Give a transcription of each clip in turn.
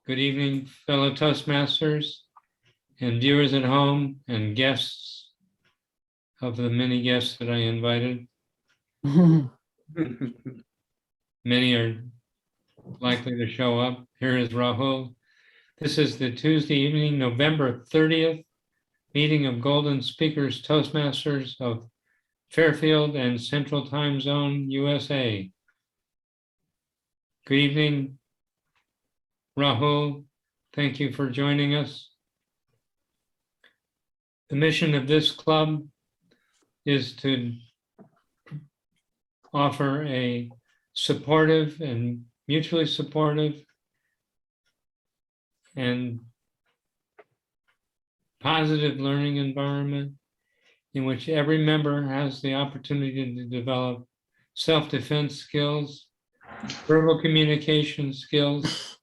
Good evening, fellow Toastmasters and viewers at home and guests of the many guests that I invited. Many are likely to show up. Here is Rahul. This is the Tuesday evening, November 30th, meeting of Golden Speakers Toastmasters of Fairfield and Central Time Zone, USA. Good evening, Rahul. Thank you for joining us. The mission of this club is to offer a supportive and mutually supportive and positive learning environment in which every member has the opportunity to develop self-defense skills, verbal communication skills,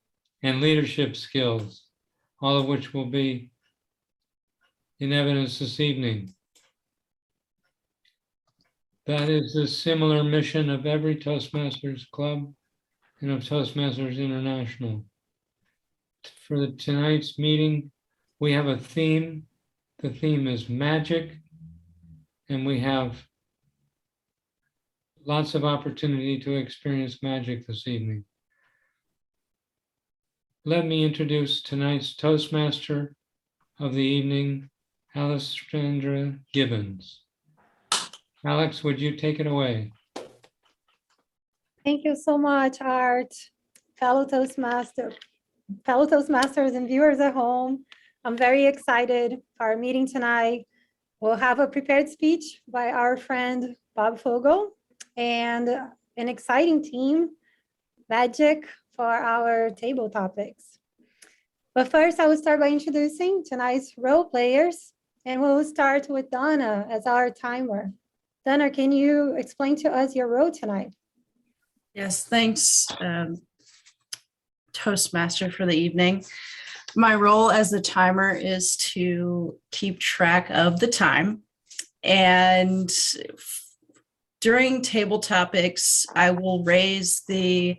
and leadership skills, all of which will be in evidence this evening. That is the similar mission of every Toastmasters club and of Toastmasters International. For tonight's meeting, we have a theme. The theme is magic, and we have lots of opportunity to experience magic this evening. Let me introduce tonight's Toastmaster of the evening, Alexandra Gibbons. Alex, would you take it away? Thank you so much, Art. Fellow Toastmasters and viewers at home, I'm very excited for our meeting tonight. We'll have a prepared speech by our friend Bob Fogel and an exciting team, magic, for our table topics. But first, I will start by introducing tonight's role players, and we'll start with Donna as our timer. Donna, can you explain to us your role tonight? Yes, thanks, Toastmaster, for the evening. My role as the timer is to keep track of the time. And during table topics, I will raise the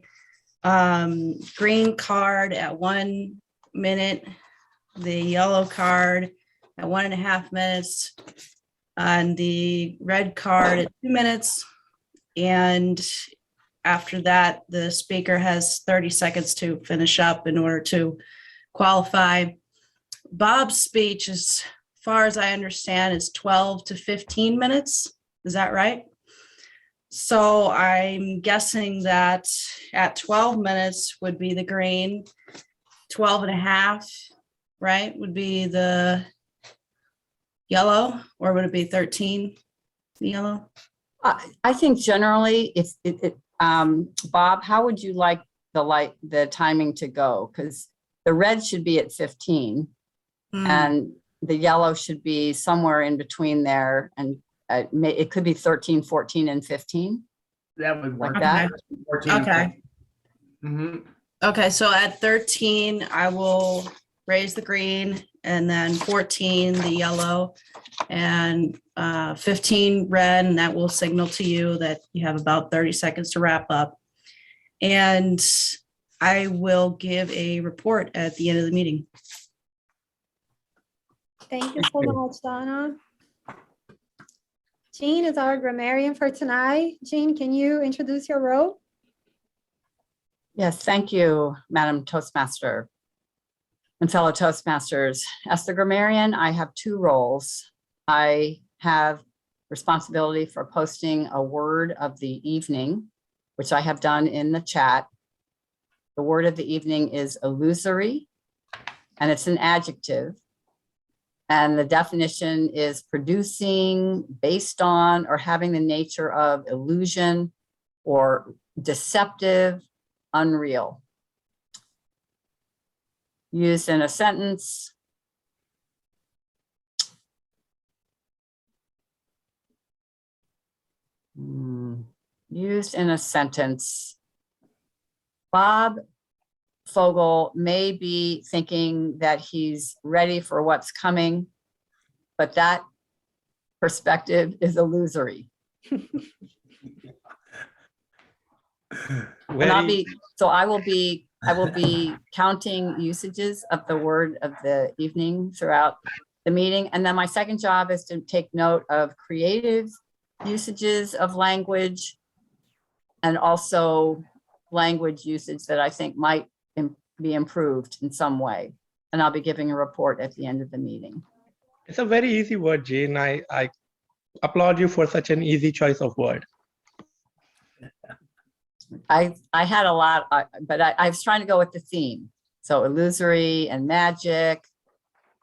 green card at 1 minute, the yellow card at 1.5 minutes, and the red card at 2 minutes. And after that, the speaker has 30 seconds to finish up in order to qualify. Bob's speech, as far as I understand, is 12 to 15 minutes. Is that right? So I'm guessing that at 12 minutes would be the green, 12.5, right, would be the yellow, or would it be 13, the yellow? I think generally, Bob, how would you like the timing to go? Because the red should be at 15, and the yellow should be somewhere in between there, and it could be 13, 14, and 15. That would work. Like that? 14. Okay. Mm-hmm. Okay, so at 13, I will raise the green, and then 14, the yellow, and 15 red, and that will signal to you that you have about 30 seconds to wrap up. And I will give a report at the end of the meeting. Thank you so much, Donna. Jean is our grammarian for tonight. Jean, can you introduce your role? Yes, thank you, Madam Toastmaster and fellow Toastmasters. As the grammarian, I have two roles. I have responsibility for posting a word of the evening, which I have done in the chat. The word of the evening is illusory, and it's an adjective. And the definition is producing, based on, or having the nature of illusion or deceptive, unreal. Used in a sentence. Used in a sentence. Bob Fogel may be thinking that he's ready for what's coming, but that perspective is illusory. And I will be I will be counting usages of the word of the evening throughout the meeting. And then my second job is to take note of creative usages of language and also language usage that I think might be improved in some way. And I'll be giving a report at the end of the meeting. It's a very easy word, Jean. I applaud you for such an easy choice of word. I had a lot, but I was trying to go with the theme. So illusory and magic,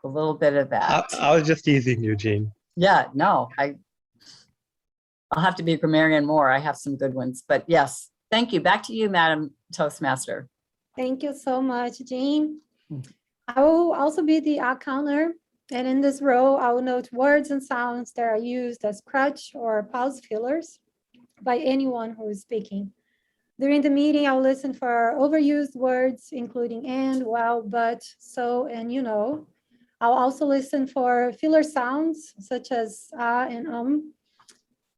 a little bit of that. I was just teasing you, Jean. Yeah, no, I'll have to be a grammarian more. I have some good ones, but yes, thank you. Back to you, Madam Toastmaster. Thank you so much, Jean. I will also be the counter, and in this role, I will note words and sounds that are used as crutch or pause fillers by anyone who is speaking. During the meeting, I'll listen for overused words, including and, well, but, so, and you know. I'll also listen for filler sounds such as and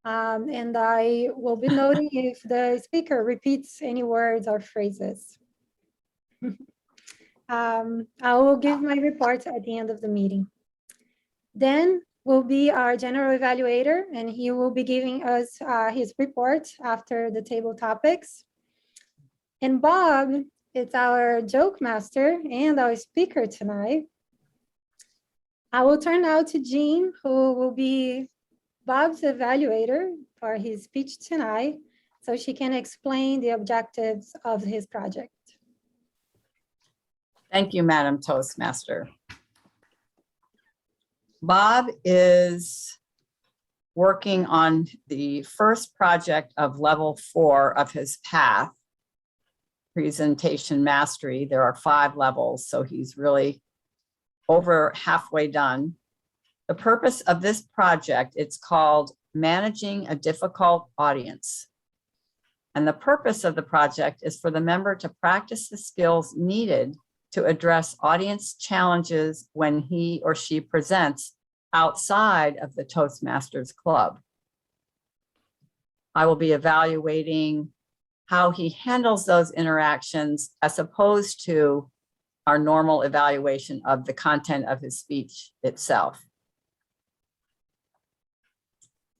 and I will be noting if the speaker repeats any words or phrases. I will give my report at the end of the meeting. Dan will be our general evaluator, and he will be giving us his report after the table topics. And Bob is our joke master and our speaker tonight. I will turn now to Jean, who will be Bob's evaluator for his speech tonight, so she can explain the objectives of his project. Thank you, Madam Toastmaster. Bob is working on the first project of level 4 of his path, presentation mastery. There are 5 levels, so he's really over halfway done. The purpose of this project, it's called Managing a Difficult Audience. And the purpose of the project is for the member to practice the skills needed to address audience challenges when he or she presents outside of the Toastmasters Club. I will be evaluating how he handles those interactions as opposed to our normal evaluation of the content of his speech itself.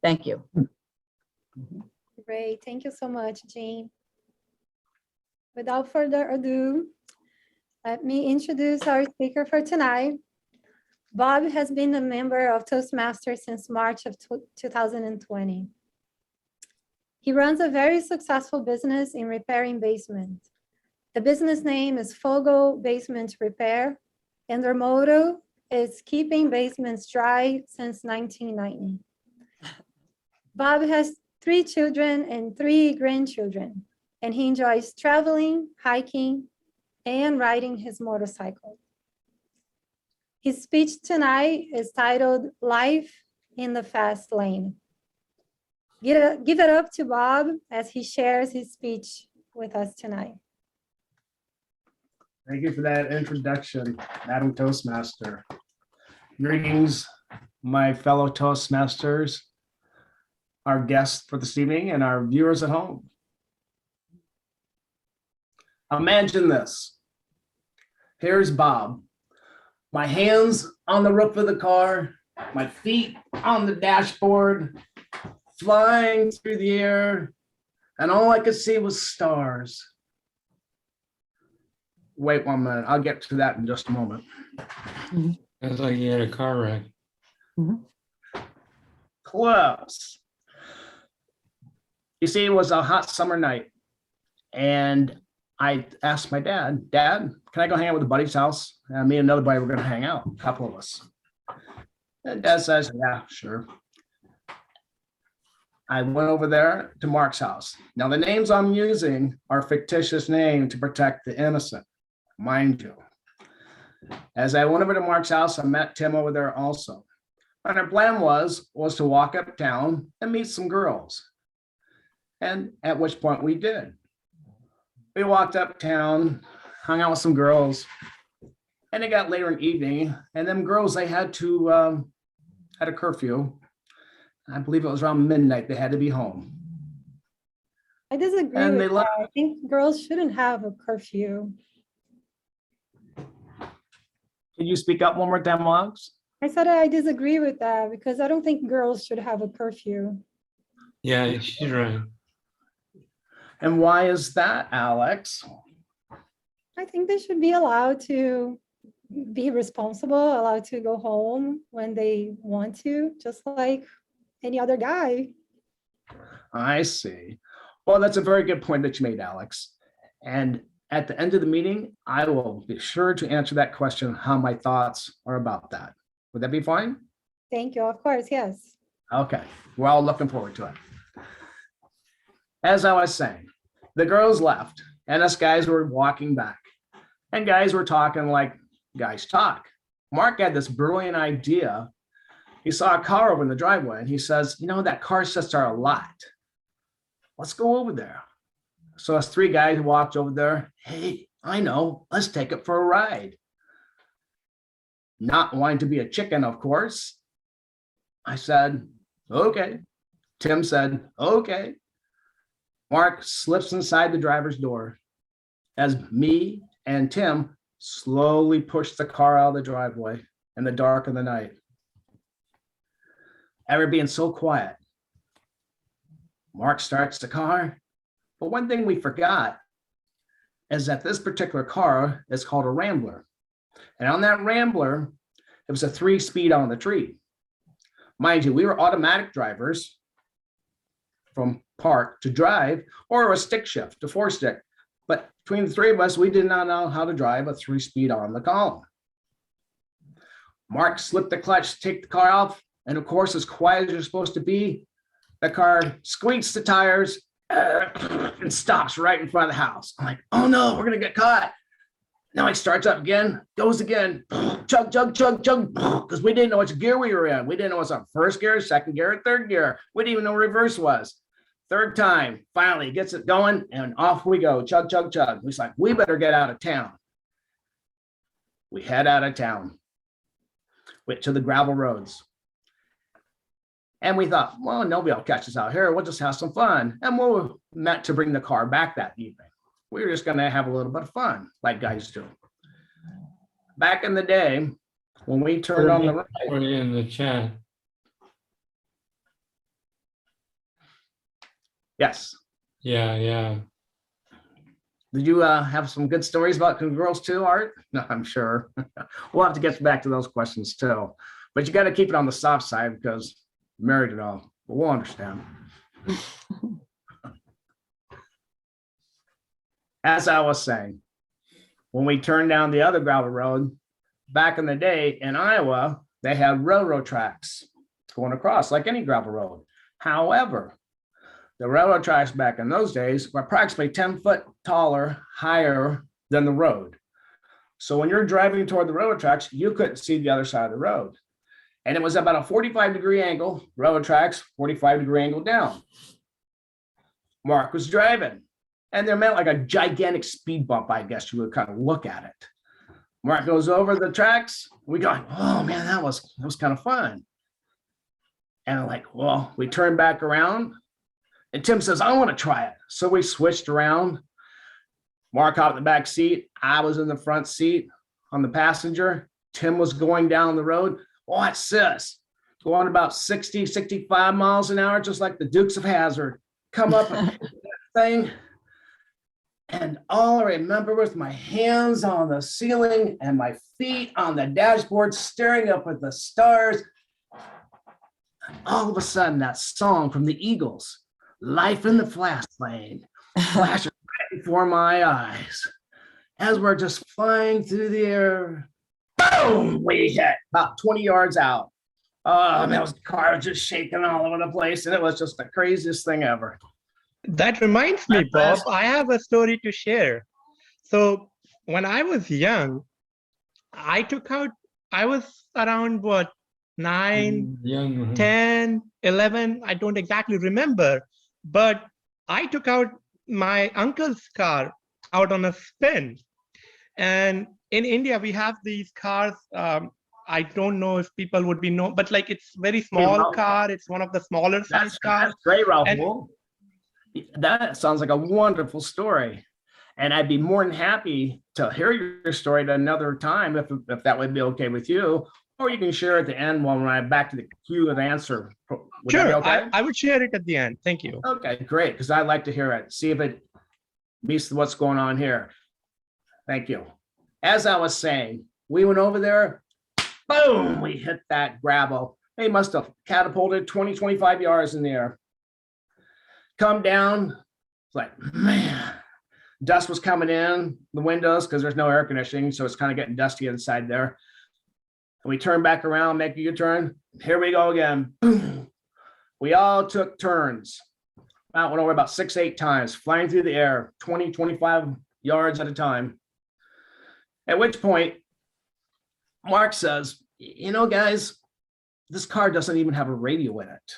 Thank you. Great, thank you so much, Jean. Without further ado, let me introduce our speaker for tonight. Bob has been a member of Toastmasters since March of 2020. He runs a very successful business in repairing basements. The business name is Fogo Basement Repair, and their motto is keeping basements dry since 1990. Bob has 3 children and 3 grandchildren, and he enjoys traveling, hiking, and riding his motorcycle. His speech tonight is titled Life in the Fast Lane. Give it up to Bob as he shares his speech with us tonight. Thank you for that introduction, Madam Toastmaster. Greetings, my fellow Toastmasters, our guests for this evening, and our viewers at home. Imagine this. Here's Bob. My hands on the roof of the car, my feet on the dashboard, flying through the air, and all I could see was stars. Wait 1 minute, I'll get to that in just a moment. Sounds like you had a car wreck. Close. You see, it was a hot summer night, and I asked my dad, Dad, can I go hang out with a buddy's house? Me and another buddy were going to hang out, a couple of us. And Dad says, yeah, sure. I went over there to Mark's house. Now, the names I'm using are fictitious names to protect the innocent, mind you. As I went over to Mark's house, I met Tim over there also. And our plan was to walk uptown and meet some girls. And at which point we did. We walked uptown, hung out with some girls, and it got later in the evening, and them girls, they had to, had a curfew. I believe it was around midnight, they had to be home. I disagree And with they that. left. I think girls shouldn't have a curfew. Can you speak up one more time, Alex? I said I disagree with that because I don't think girls should have a curfew. Yeah, she's right. And why is that, Alex? I think they should be allowed to be responsible, allowed to go home when they want to, just like any other guy. I see. Well, that's a very good point that you made, Alex. And at the end of the meeting, I will be sure to answer that question, how my thoughts are about that. Would that be fine? Thank you. Of course, yes. Okay, we're all looking forward to it. As I was saying, the girls left and us guys were walking back. And guys were talking like guys talk. Mark had this brilliant idea. He saw a car over in the driveway and he says, you know, that car sits there a lot. Let's go over there. So us three guys walked over there. Hey, I know, let's take it for a ride. Not wanting to be a chicken, of course. I said, okay. Tim said, okay. Mark slips inside the driver's door as me and Tim slowly push the car out of the driveway in the dark of the night. Ever being so quiet. Mark starts the car, but one thing we forgot is that this particular car is called a Rambler. And on that Rambler, it was a 3-speed on the tree. Mind you, we were automatic drivers from park to drive, or a stick shift to 4-stick. But between the three of us, we did not know how to drive a 3-speed on the column. Mark slipped the clutch to take the car off. And of course, as quiet as you're supposed to be, the car squeaks the tires and stops right in front of the house. I'm like, oh no, we're going to get caught. Now he starts up again, goes again, chug, chug, chug, chug, because we didn't know which gear we were in. We didn't know what's on first gear, second gear, or third gear. We didn't even know reverse was. Third time, finally gets it going, and off we go, chug, chug, chug. He's like, we better get out of town. We head out of town, went to the gravel roads. And we thought, well, nobody will catch us out here. We'll just have some fun. And we meant to bring the car back that evening. We were just going to have a little bit of fun, like guys do. Back in the day, when we turned on the right, For you in the chat. yes. Yeah. Did you have some good stories about girls too, Art? No, I'm sure. We'll have to get back to those questions too. But you got to keep it on the soft side because married and all, but we'll understand. As I was saying, when we turned down the other gravel road, back in the day in Iowa, they had railroad tracks going across like any gravel road. However, the railroad tracks back in those days were approximately 10 foot taller, higher than the road. So when you're driving toward the railroad tracks, you couldn't see the other side of the road. And it was about a 45-degree angle, railroad tracks, 45-degree angle down. Mark was driving, and there meant like a gigantic speed bump, I guess you would kind of look at it. Mark goes over the tracks. We go, oh man, that was kind of fun. And I'm like, well, we turn back around, and Tim says, I want to try it. So we switched around. Mark out in the back seat. I was in the front seat on the passenger. Tim was going down the road. Watch this. Going about 60, 65 miles an hour, just like the Dukes of Hazzard. Come up and that thing. And all I remember was my hands on the ceiling and my feet on the dashboard, staring up at the stars. All of a sudden, that song from the Eagles, Life in the Fast Lane, flashes right before my eyes. As we're just flying through the air, boom, we hit about 20 yards out. And that was the car was just shaking all over the place. And it was just the craziest thing ever. That reminds me, Bob, I have a story to share. So when I was young, I was around 9, Young. 10, 11, I don't exactly remember, but I took out my uncle's car out on a spin. And in India, we have these cars. I don't know if people would be know, but like it's very small car. It's one of the smaller size cars. That's great, Raul. That sounds like a wonderful story. And I'd be more than happy to hear your story at another time if that would be okay with you. Or you can share at the end when I'm back to the queue and answer. Would that be Sure, okay? I would share it at the end. Thank you. Okay, great, because I'd like to hear it. See if it meets what's going on here. Thank you. As I was saying, we went over there, boom, we hit that gravel. They must have catapulted 20, 25 yards in the air. Come down, it's like, man, dust was coming in the windows because there's no air conditioning, so it's kind of getting dusty inside there. And we turn back around, make a U-turn. Here we go again. Boom. We all took turns. I went over about 6, 8 times, flying through the air, 20, 25 yards at a time. At which point, Mark says, you know, guys, this car doesn't even have a radio in it.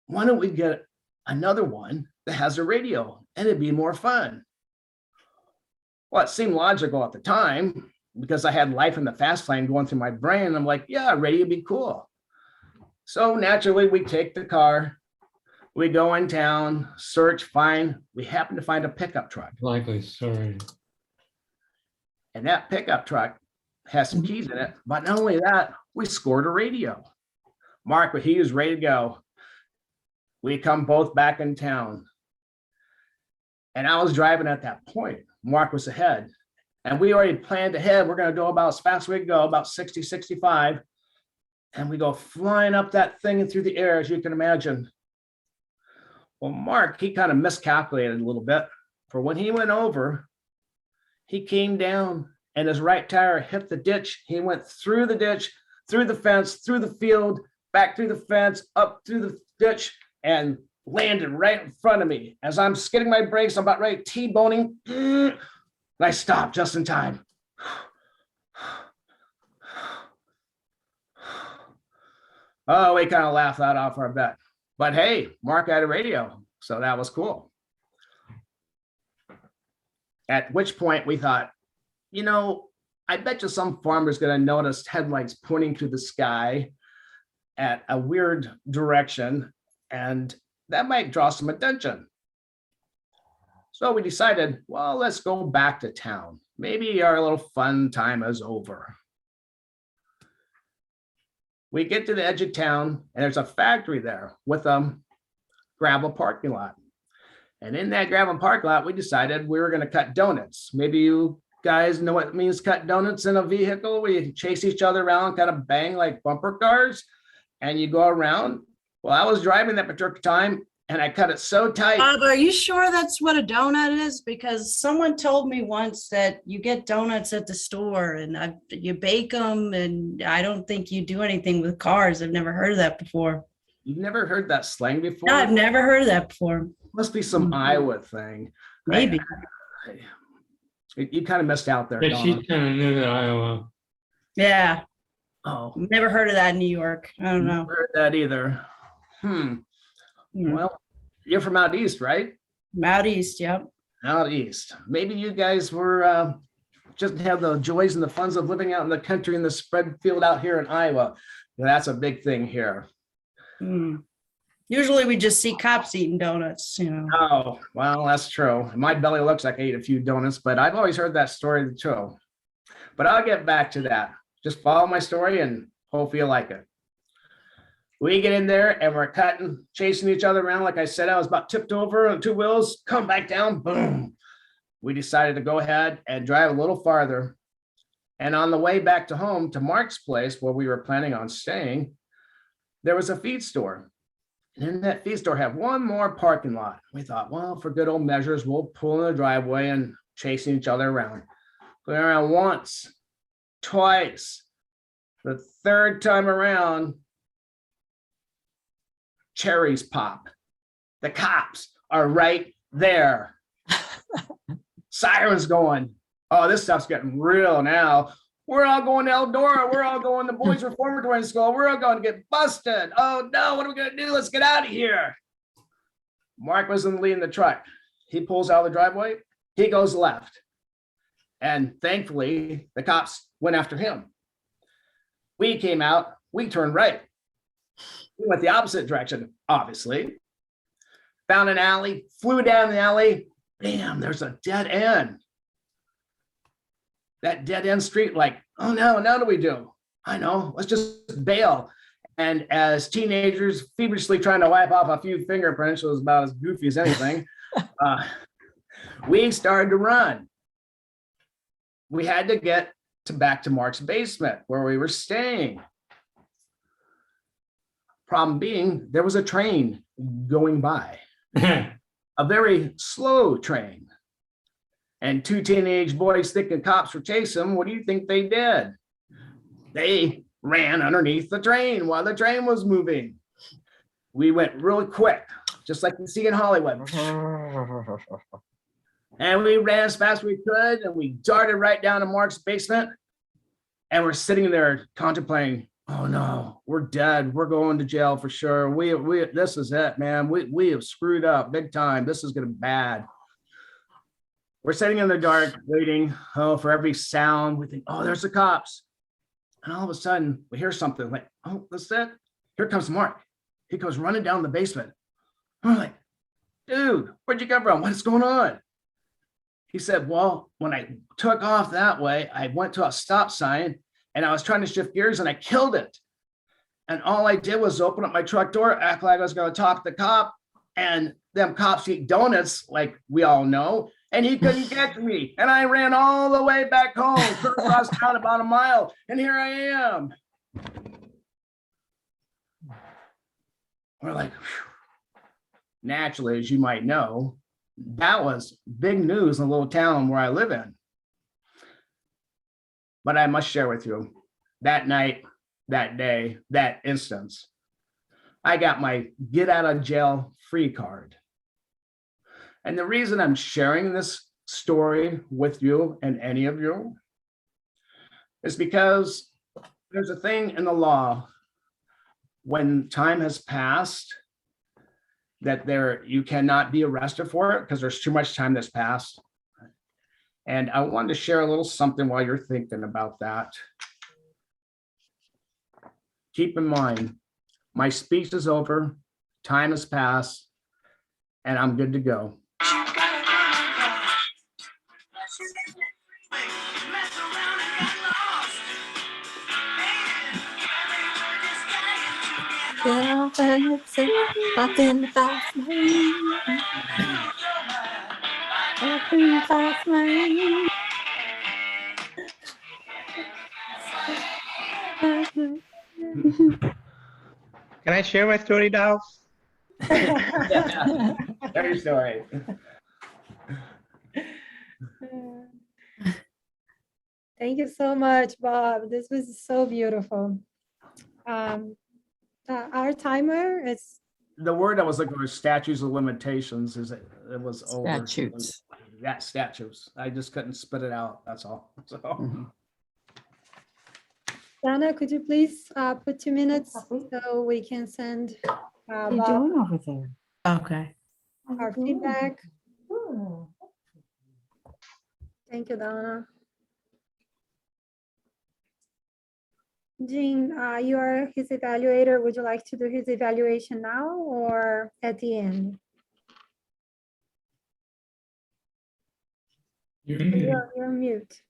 Why don't we get another one that has a radio and it'd be more fun? Well, it seemed logical at the time because I had life in the fast lane going through my brain. I'm like, yeah, radio would be cool. So naturally, we take the car, we go in town, search, find, we happen to find a pickup truck. Likely story. And that pickup truck has some keys in it. But not only that, we scored a radio. Mark, he was ready to go. We come both back in town. And I was driving at that point. Mark was ahead. And we already planned ahead. We're going to go about as fast as we can go, about 60, 65. And we go flying up that thing and through the air, as you can imagine. Well, Mark, he kind of miscalculated a little bit. For when he went over, he came down and his right tire hit the ditch. He went through the ditch, through the fence, through the field, back through the fence, up through the ditch, and landed right in front of me. As I'm skidding my brakes, I'm about ready to T-boning. And I stopped just in time. Oh, we kind of laughed that off our bet. But hey, Mark had a radio, so that was cool. At which point we thought, you know, I bet you some farmer's going to notice headlights pointing to the sky at a weird direction, and that might draw some attention. So we decided, well, let's go back to town. Maybe our little fun time is over. We get to the edge of town, and there's a factory there with a gravel parking lot. And in that gravel parking lot, we decided we were going to cut donuts. Maybe you guys know what it means cut donuts in a vehicle. We chase each other around, kind of bang like bumper cars, and you go around. Well, I was driving that particular time, and I cut it so tight. Bob, are you sure that's what a donut is? Because someone told me once that you get donuts at the store and you bake them, and I don't think you do anything with cars. I've never heard of that before. You've never heard that slang before? No, I've never heard of that before. Must be some Iowa thing. Maybe. You kind of missed out there. But she's Donna. kind of new to Iowa. Yeah, Oh, never heard of that in New York. I don't know. never heard that either. Well, you're from out east, right? Out east, yep. Out east. Maybe you guys were just have the joys and the funs of living out in the country in the spread field out here in Iowa. That's a big thing here. Usually we just see cops eating donuts, you know. Oh, well, that's true. My belly looks like I ate a few donuts, but I've always heard that story too. But I'll get back to that. Just follow my story and hopefully you like it. We get in there and we're cutting, chasing each other around. Like I said, I was about tipped over on 2 wheels, come back down, boom. We decided to go ahead and drive a little farther. And on the way back to home, to Mark's place where we were planning on staying, there was a feed store. And in that feed store had one more parking lot. We thought, well, for good old measures, we'll pull in the driveway and chasing each other around. Going around once, twice, the third time around, cherries pop. The cops are right there. Sirens going. Oh, this stuff's getting real now. We're all going to Eldora. We're all going to Boys Reformatory School. We're all going to get busted. Oh no, what are we going to do? Let's get out of here. Mark was in the lead in the truck. He pulls out of the driveway. He goes left. And thankfully, the cops went after him. We came out. We turned right. We went the opposite direction, obviously. Found an alley, flew down the alley. bam, there's a dead end. That dead end street, like, oh no, now what do we do? I know, let's just bail. And as teenagers feverishly trying to wipe off a few fingerprints, it was about as goofy as anything, we started to run. We had to get back to Mark's basement where we were staying. Problem being, there was a train going by, a very slow train. And two teenage boys thinking cops were chasing them. What do you think they did? They ran underneath the train while the train was moving. We went really quick, just like you see in Hollywood. And we ran as fast as we could, and we darted right down to Mark's basement. And we're sitting there contemplating, oh no, we're dead. We're going to jail for sure. This is it, man. We have screwed up big time. This is gonna be bad. We're sitting in the dark, waiting, for every sound. We think, oh, there's the cops. And all of a sudden, we hear something like, oh, that's it. Here comes Mark. He comes running down the basement. I'm like, dude, where'd you come from? What's going on? He said, well, when I took off that way, I went to a stop sign and I was trying to shift gears and I killed it. And all I did was open up my truck door, act like I was going to talk to the cop, and them cops eat donuts, like we all know, and he couldn't catch me. And I ran all the way back home, across town about a mile, and here I am. We're like, whew. Naturally, as you might know, that was big news in the little town where I live in. But I must share with you, that night, that day, that instance, I got my get out of jail free card. And the reason I'm sharing this story with you and any of you is because there's a thing in the law when time has passed that you cannot be arrested for it because there's too much time that's passed. And I wanted to share a little something while you're thinking about that. Keep in mind, my speech is over, time has passed, and I'm good to go. Up in the fast lane. Up in the fast lane. Can I share my story now? Tell your story. Thank you so much, Bob. This was so beautiful. Our timer is, The word I was looking for, statutes of limitations, is it was over. Statutes. Yeah, statutes. I just couldn't spit it out. That's all. So, Mhm. Dana, could you please put 2 minutes so we can send What are you Bob doing over there? Okay. our feedback? Thank you, Donna. Jean, you are his evaluator. Would you like to do his evaluation now or at the end? You're mute.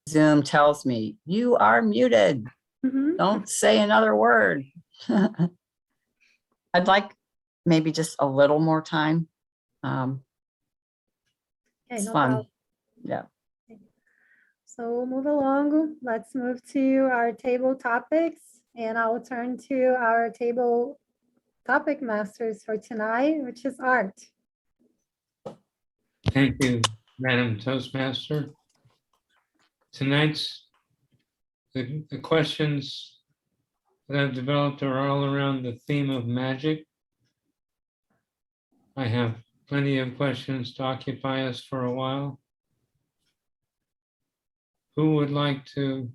Zoom tells me, you are muted. Mhm. Don't say another word. I'd like maybe just a little more time. Okay, It's no fun. problem. Yeah. So we'll move along. Let's move to our table topics, and I will turn to our table topic masters for tonight, which is art. Thank you, Madam Toastmaster. Tonight's, the questions that I've developed are all around the theme of magic. I have plenty of questions to occupy us for a while. Who would like to?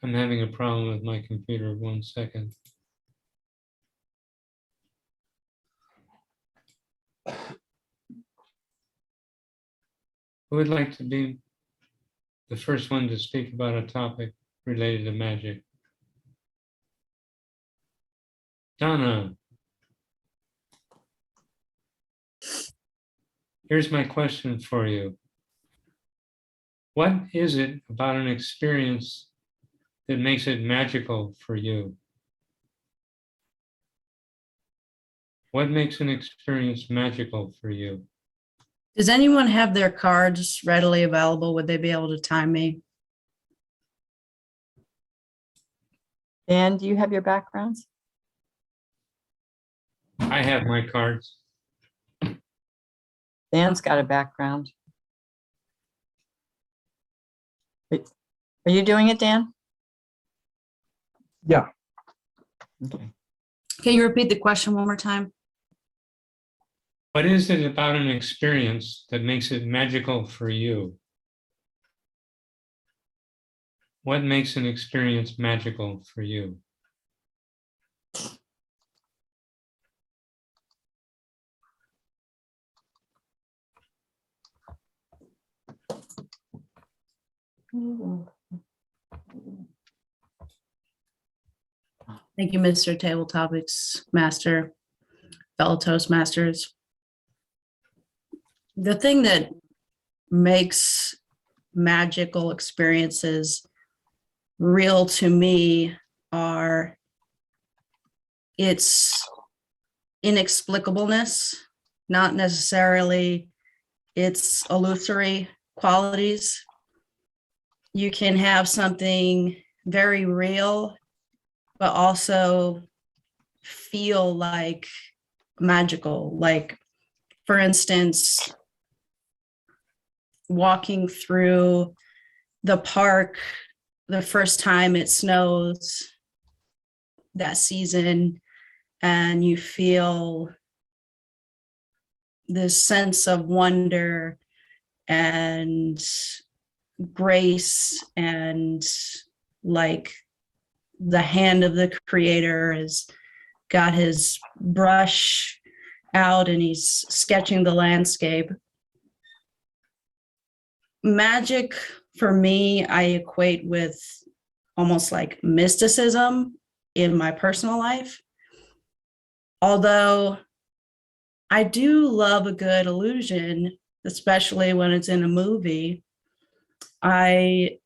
I'm having a problem with my computer. 1 second. Who would like to be the first one to speak about a topic related to magic. Donna. Here's my question for you. What is it about an experience that makes it magical for you? What makes an experience magical for you? Does anyone have their cards readily available? Would they be able to time me? Dan, do you have your backgrounds? I have my cards. Dan's got a background. Are you doing it, Dan? Yeah. Okay. Can you repeat the question one more time? What is it about an experience that makes it magical for you? What makes an experience magical for you? Thank you, Mr. Table Topics Master, fellow Toastmasters. The thing that makes magical experiences real to me are its inexplicableness, not necessarily its illusory qualities. You can have something very real, but also feel like magical. Like, for instance, walking through the park the first time it snows that season, and you feel this sense of wonder and grace, and like the hand of the creator has got his brush out and he's sketching the landscape. Magic for me, I equate with almost like mysticism in my personal life. Although I do love a good illusion, especially when it's in a movie. I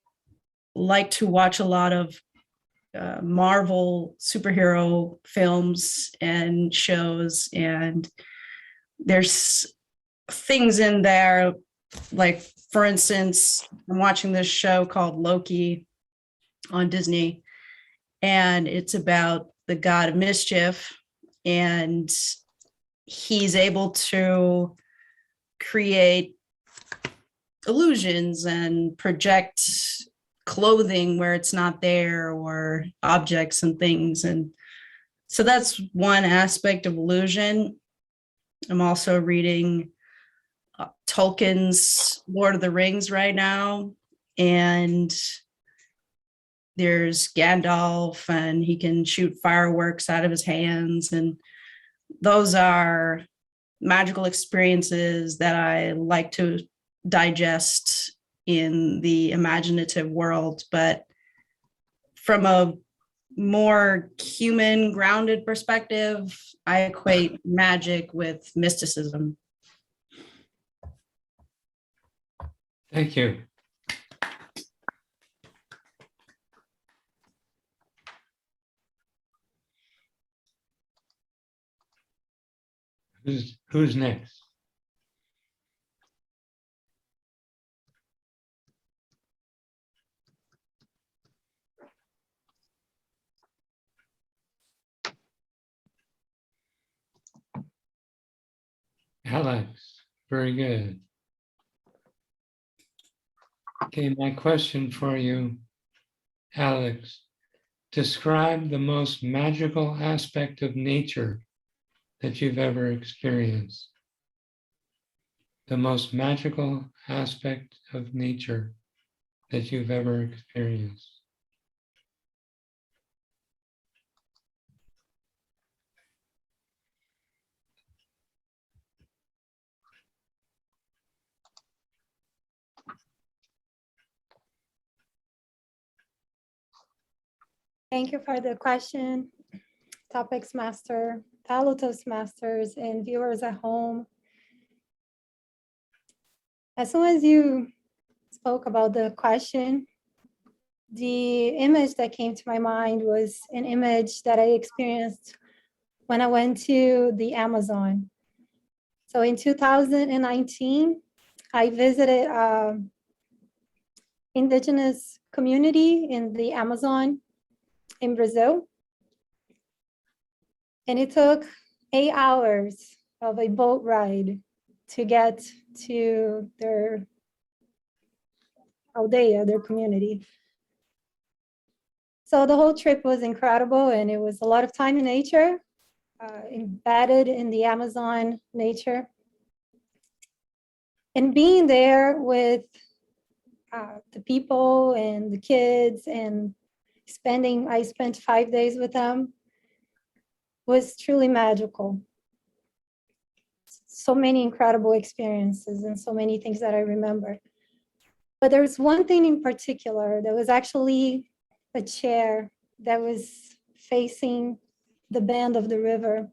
like to watch a lot of Marvel superhero films and shows, and there's things in there, like, for instance, I'm watching this show called Loki on Disney, and it's about the god of mischief, and he's able to create illusions and project clothing where it's not there, or objects and things. And so that's one aspect of illusion. I'm also reading Tolkien's Lord of the Rings right now, and there's Gandalf and he can shoot fireworks out of his hands, and those are magical experiences that I like to digest in the imaginative world. But from a more human grounded perspective, I equate magic with mysticism. Thank you. Who's next? Alex, very good. Okay, my question for you, Alex, describe the most magical aspect of nature that you've ever experienced. The most magical aspect of nature that you've ever experienced. Thank you for the question, Topics Master, fellow Toastmasters, and viewers at home. As soon as you spoke about the question, the image that came to my mind was an image that I experienced when I went to the Amazon. So in 2019, I visited an indigenous community in the Amazon in Brazil. And it took 8 hours of a boat ride to get to their aldeia, their community. So the whole trip was incredible, and it was a lot of time in nature, embedded in the Amazon nature. And being there with the people and the kids and I spent 5 days with them, was truly magical. So many incredible experiences and so many things that I remember. But there's one thing in particular that was actually a chair that was facing the bend of the river.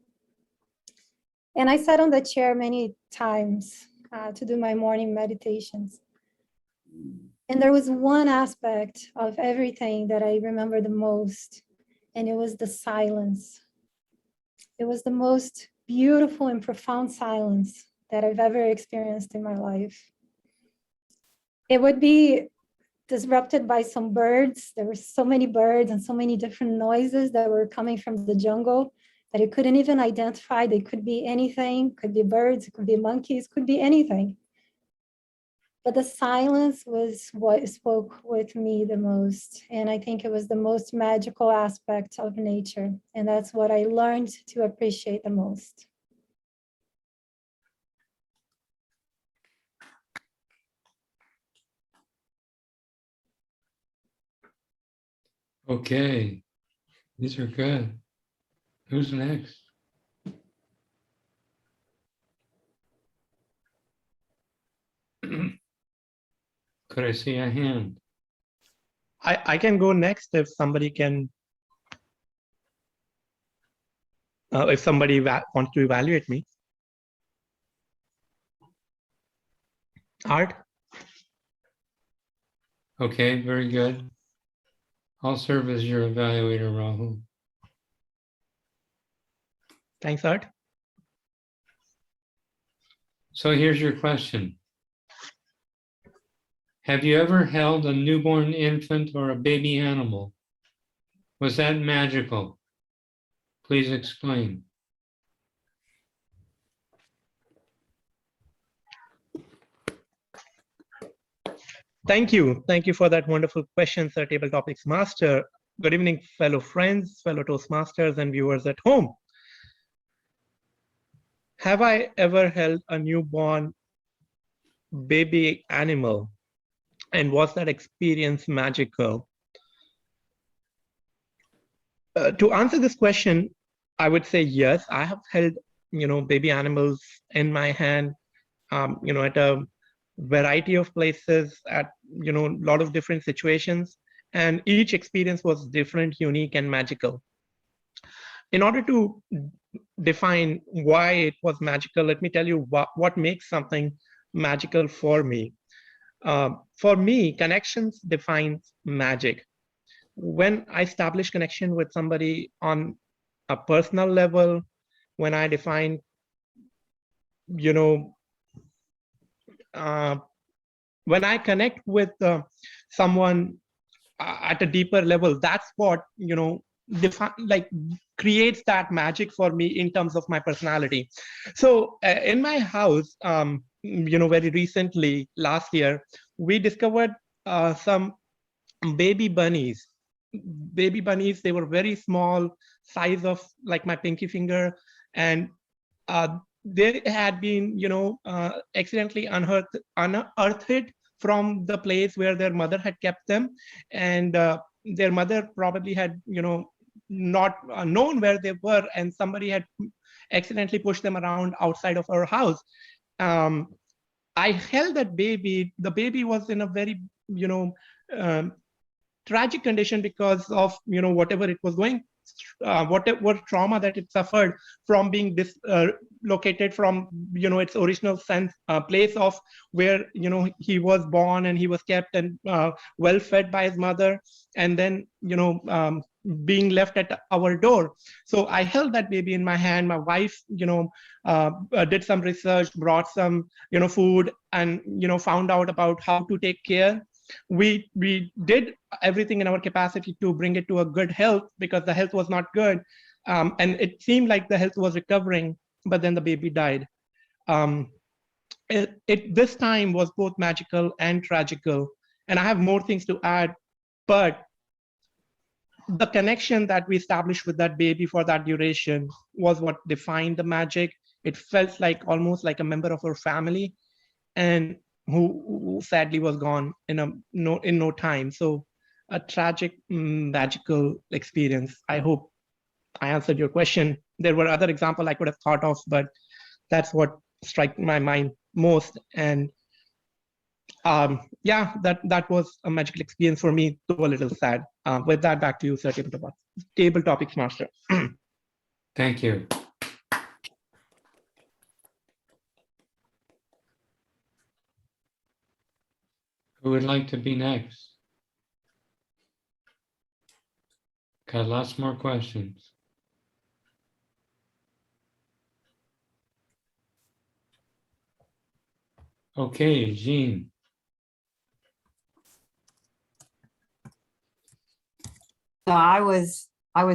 And I sat on the chair many times to do my morning meditations. And there was one aspect of everything that I remember the most, and it was the silence. It was the most beautiful and profound silence that I've ever experienced in my life. It would be disrupted by some birds. There were so many birds and so many different noises that were coming from the jungle that I couldn't even identify. They could be anything, could be birds, it could be monkeys, could be anything. But the silence was what spoke with me the most. And I think it was the most magical aspect of nature. And that's what I learned to appreciate the most. Okay, these are good. Who's next? Could I see a hand? I can go next if somebody can, if somebody wants to evaluate me. Art? Okay, very good. I'll serve as your evaluator, Rahul. Thanks, Art. So here's your question. Have you ever held a newborn infant or a baby animal? Was that magical? Please explain. Thank you. Thank you for that wonderful question, Sir Table Topics Master. Good evening, fellow friends, fellow Toastmasters, and viewers at home. Have I ever held a newborn baby animal? And was that experience magical? To answer this question, I would say yes. I have held, baby animals in my hand, at a variety of places, at a lot of different situations, and each experience was different, unique, and magical. In order to define why it was magical, let me tell you what makes something magical for me. For me, connections defines magic. When I establish connection with somebody on a personal level, when I define, when I connect with someone at a deeper level, that's what, creates that magic for me in terms of my personality. So in my house, very recently, last year, we discovered some baby bunnies. Baby bunnies, they were very small, size of like my pinky finger, and they had been, accidentally unearthed from the place where their mother had kept them, and their mother probably had, not known where they were, and somebody had accidentally pushed them around outside of our house. I held that baby. The baby was in a very, tragic condition because of whatever it was going, whatever trauma that it suffered from being dislocated from its original place of where he was born and he was kept and well fed by his mother, and then being left at our door. So I held that baby in my hand. My wife did some research, brought some food, and found out about how to take care. We did everything in our capacity to bring it to a good health, because the health was not good, and it seemed like the health was recovering, but then the baby died. This time was both magical and tragical, and I have more things to add, but the connection that we established with that baby for that duration was what defined the magic. It felt like almost like a member of our family, and who sadly was gone in no time. So a tragic, magical experience. I hope I answered your question. There were other examples I could have thought of, but that's what struck my mind most. And yeah, that was a magical experience for me, though a little sad. With that, back to you, sir, Table Topics Master. Thank you. Who would like to be next? Got lots more questions. Okay, Jean. So I was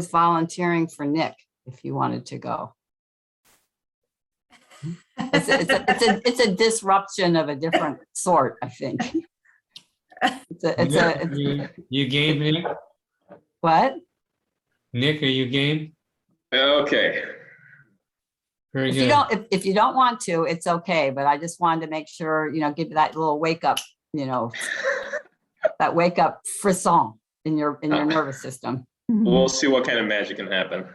volunteering for Nick if you wanted to go. It's a disruption of a different sort, I think. You game, Nick? What? Nick, are you game? Okay. Very If good. you don't, if you don't want to, it's okay, but I just wanted to make sure, give you that little wake up, that wake up frisson in your nervous system. We'll see what kind of magic can happen.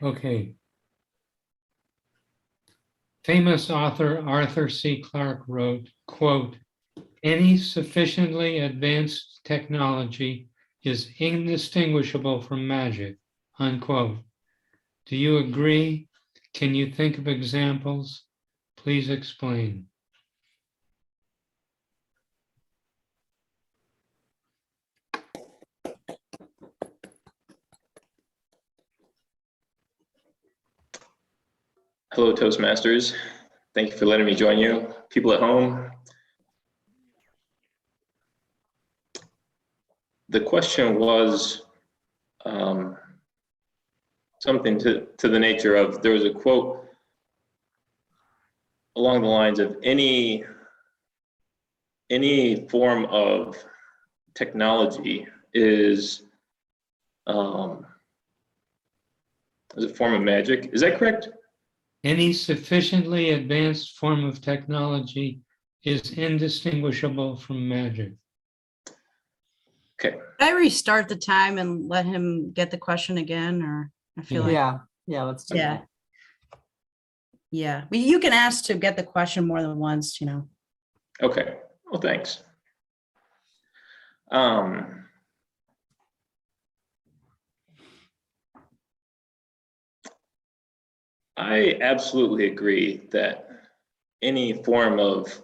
Okay. Famous author Arthur C. Clarke wrote, quote, "Any sufficiently advanced technology is indistinguishable from magic," unquote. Do you agree? Can you think of examples? Please explain. Hello, Toastmasters. Thank you for letting me join you. People at home. The question was something to the nature of, there was a quote along the lines of any form of technology is a form of magic. Is that correct? Any sufficiently advanced form of technology is indistinguishable from magic. Okay. Can I restart the time and let him get the question again, or I feel like, Yeah, let's do yeah. that. Yeah, well, you can ask to get the question more than once, Okay. Well, thanks. I absolutely agree that any form of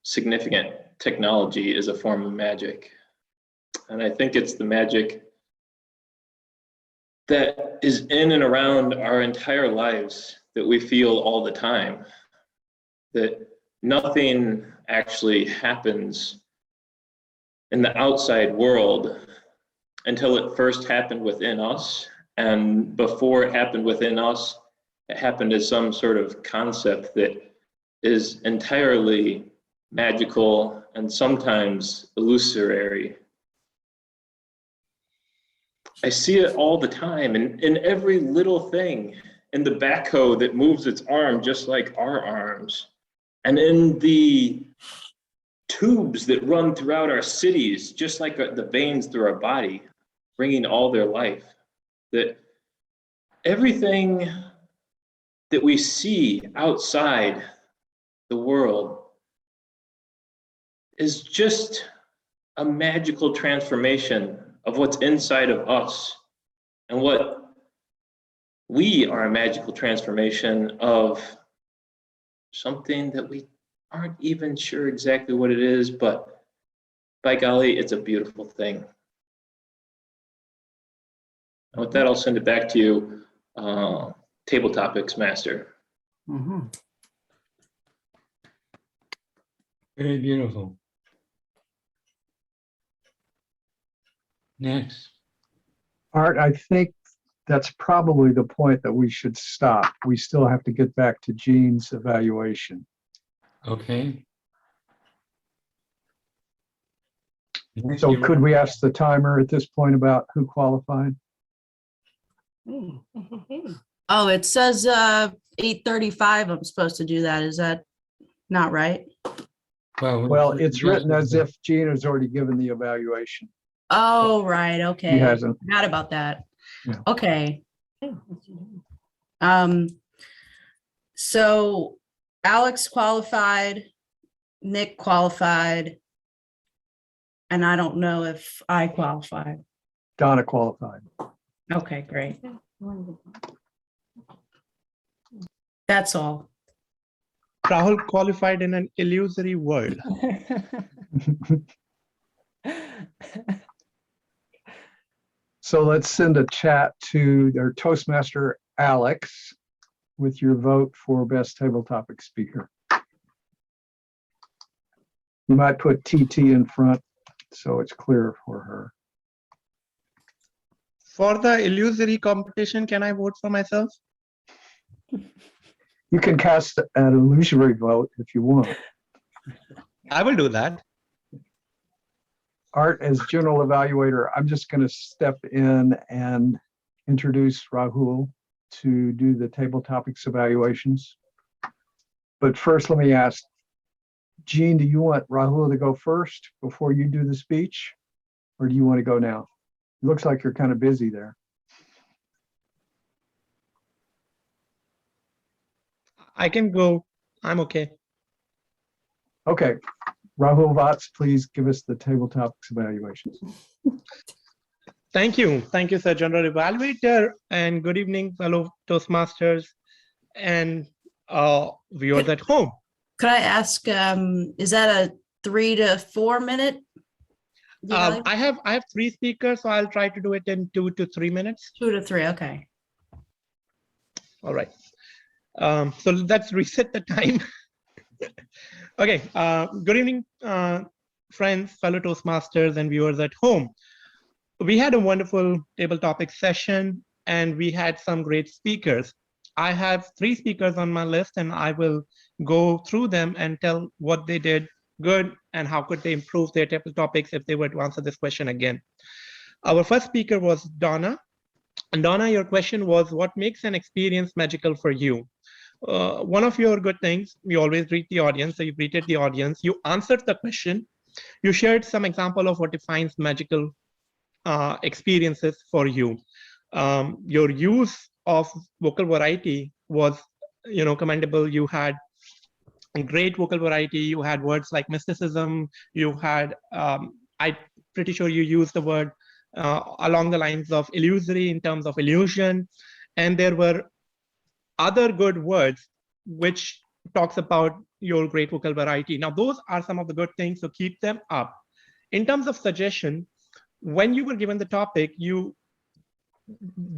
significant technology is a form of magic. And I think it's the magic that is in and around our entire lives that we feel all the time. That nothing actually happens in the outside world until it first happened within us. And before it happened within us, it happened as some sort of concept that is entirely magical and sometimes illusory. I see it all the time in every little thing, in the backhoe that moves its arm just like our arms, and in the tubes that run throughout our cities, just like the veins through our body, bringing all their life. That everything that we see outside the world is just a magical transformation of what's inside of us, and what we are a magical transformation of something that we aren't even sure exactly what it is, but by golly, it's a beautiful thing. And with that, I'll send it back to you, Table Topics Master. Mhm. Very beautiful. Next. Art, I think that's probably the point that we should stop. We still have to get back to Jean's evaluation. Okay. Next, So you- could we ask the timer at this point about who qualified? Oh, it says 8:35. I'm supposed to do that. Is that not right? Well, it's written as if Jean has already given the evaluation. Oh, right. He Okay. hasn't. Forgot about that. Yeah. Okay. So Alex qualified, Nick qualified, and I don't know if I qualified. Donna qualified. Okay, great. That's all. Rahul qualified in an illusory world. So let's send a chat to their Toastmaster, Alex, with your vote for best table topic speaker. You might put TT in front so it's clear for her. For the illusory competition, can I vote for myself? You can cast an illusory vote if you want. I will do that. Art, as general evaluator, I'm just going to step in and introduce Rahul to do the table topics evaluations. But first, let me ask, Jean, do you want Rahul to go first before you do the speech? Or do you want to go now? It looks like you're kind of busy there. I can go. I'm okay. Okay, Rahul Vats, please give us the table topics evaluations. Thank you. Thank you, Sir General Evaluator, and good evening, fellow Toastmasters and viewers at home. Could I ask, is that a 3 to 4 minute? I have 3 speakers, so I'll try to do it in 2 to 3 minutes. 2 to 3, okay. All right. So let's reset the time. Okay. Good evening, friends, fellow Toastmasters, and viewers at home. We had a wonderful table topic session, and we had some great speakers. I have 3 speakers on my list, and I will go through them and tell what they did good and how could they improve their table topics if they were to answer this question again. Our first speaker was Donna. And Donna, your question was, what makes an experience magical for you? One of your good things, you always greet the audience. So you greeted the audience, you answered the question, you shared some example of what defines magical experiences for you. Your use of vocal variety was, commendable. You had a great vocal variety. You had words like mysticism. You had, I'm pretty sure you used the word along the lines of illusory in terms of illusion. And there were other good words which talks about your great vocal variety. Now, those are some of the good things, so keep them up. In terms of suggestion, when you were given the topic, you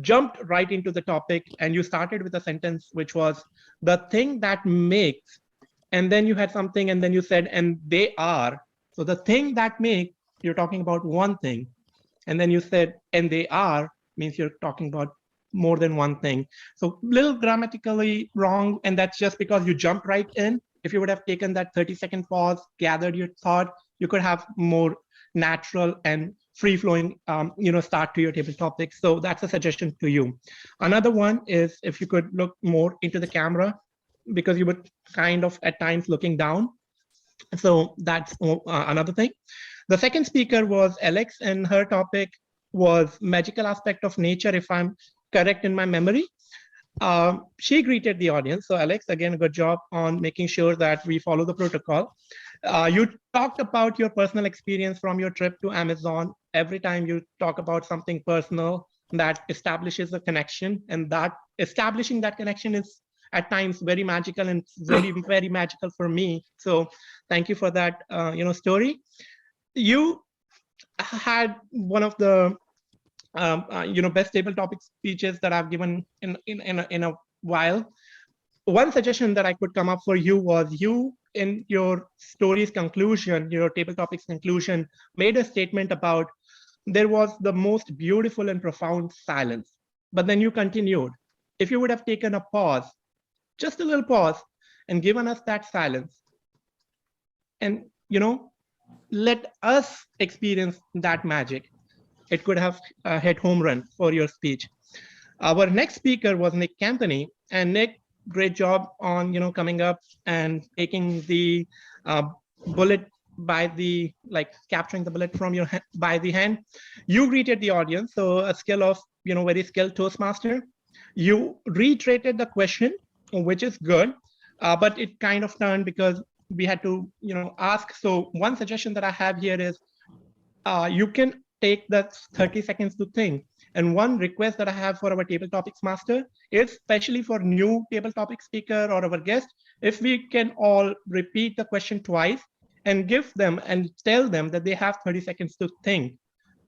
jumped right into the topic and you started with a sentence which was the thing that makes, and then you had something and then you said, and they are. So the thing that makes, you're talking about one thing. And then you said, and they are, means you're talking about more than one thing. So little grammatically wrong, and that's just because you jumped right in. If you would have taken that 30-second pause, gathered your thought, you could have more natural and free-flowing, start to your table topics. So that's a suggestion to you. Another one is if you could look more into the camera, because you were kind of at times looking down. So that's another thing. The second speaker was Alex, and her topic was magical aspect of nature, if I'm correct in my memory. She greeted the audience. So Alex, again, a good job on making sure that we follow the protocol. You talked about your personal experience from your trip to Amazon. Every time you talk about something personal that establishes a connection, and that establishing that connection is at times very magical, and very, very magical for me. So thank you for that, story. You had one of the best table topic speeches that I've given in a while. One suggestion that I could come up for you was, you in your story's conclusion, your table topics conclusion, made a statement about there was the most beautiful and profound silence. But then you continued, if you would have taken a pause, just a little pause, and given us that silence, and let us experience that magic, it could have hit home run for your speech. Our next speaker was Nick Campany, and Nick, great job on coming up and taking the bullet by the capturing the bullet from your by the hand. You greeted the audience, so a skill of very skilled Toastmaster. You reiterated the question, which is good, but it kind of turned because we had to ask. So one suggestion that I have here is you can take that 30 seconds to think. And one request that I have for our table topics master is, especially for new table topic speaker or our guest, if we can all repeat the question twice and give them and tell them that they have 30 seconds to think,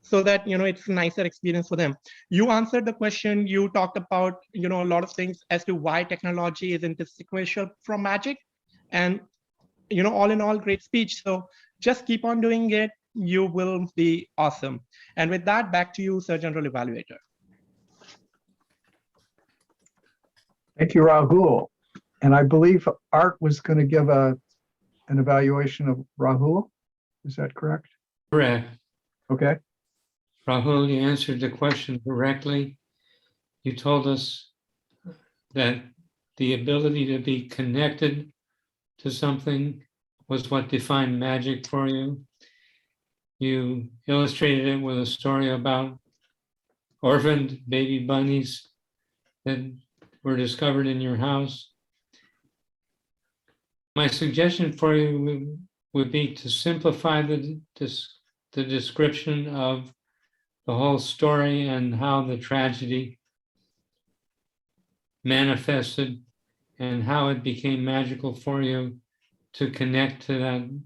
so that it's a nicer experience for them. You answered the question. You talked about a lot of things as to why technology is indistinguishable from magic, and all in all, great speech. So just keep on doing it. You will be awesome. And with that, back to you, Sir General Evaluator. Thank you, Rahul. And I believe Art was going to give an evaluation of Rahul. Is that correct? Correct. Okay. Rahul, you answered the question correctly. You told us that the ability to be connected to something was what defined magic for you. You illustrated it with a story about orphaned baby bunnies that were discovered in your house. My suggestion for you would be to simplify the description of the whole story and how the tragedy manifested and how it became magical for you to connect to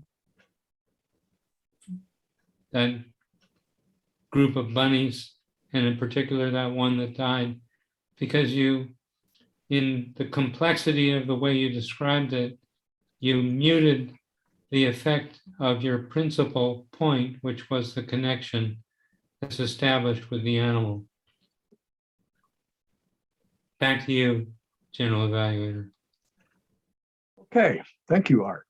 that group of bunnies, and in particular that one that died, because you, in the complexity of the way you described it, you muted the effect of your principal point, which was the connection that's established with the animal. Back to you, General Evaluator. Okay. Thank you, Art.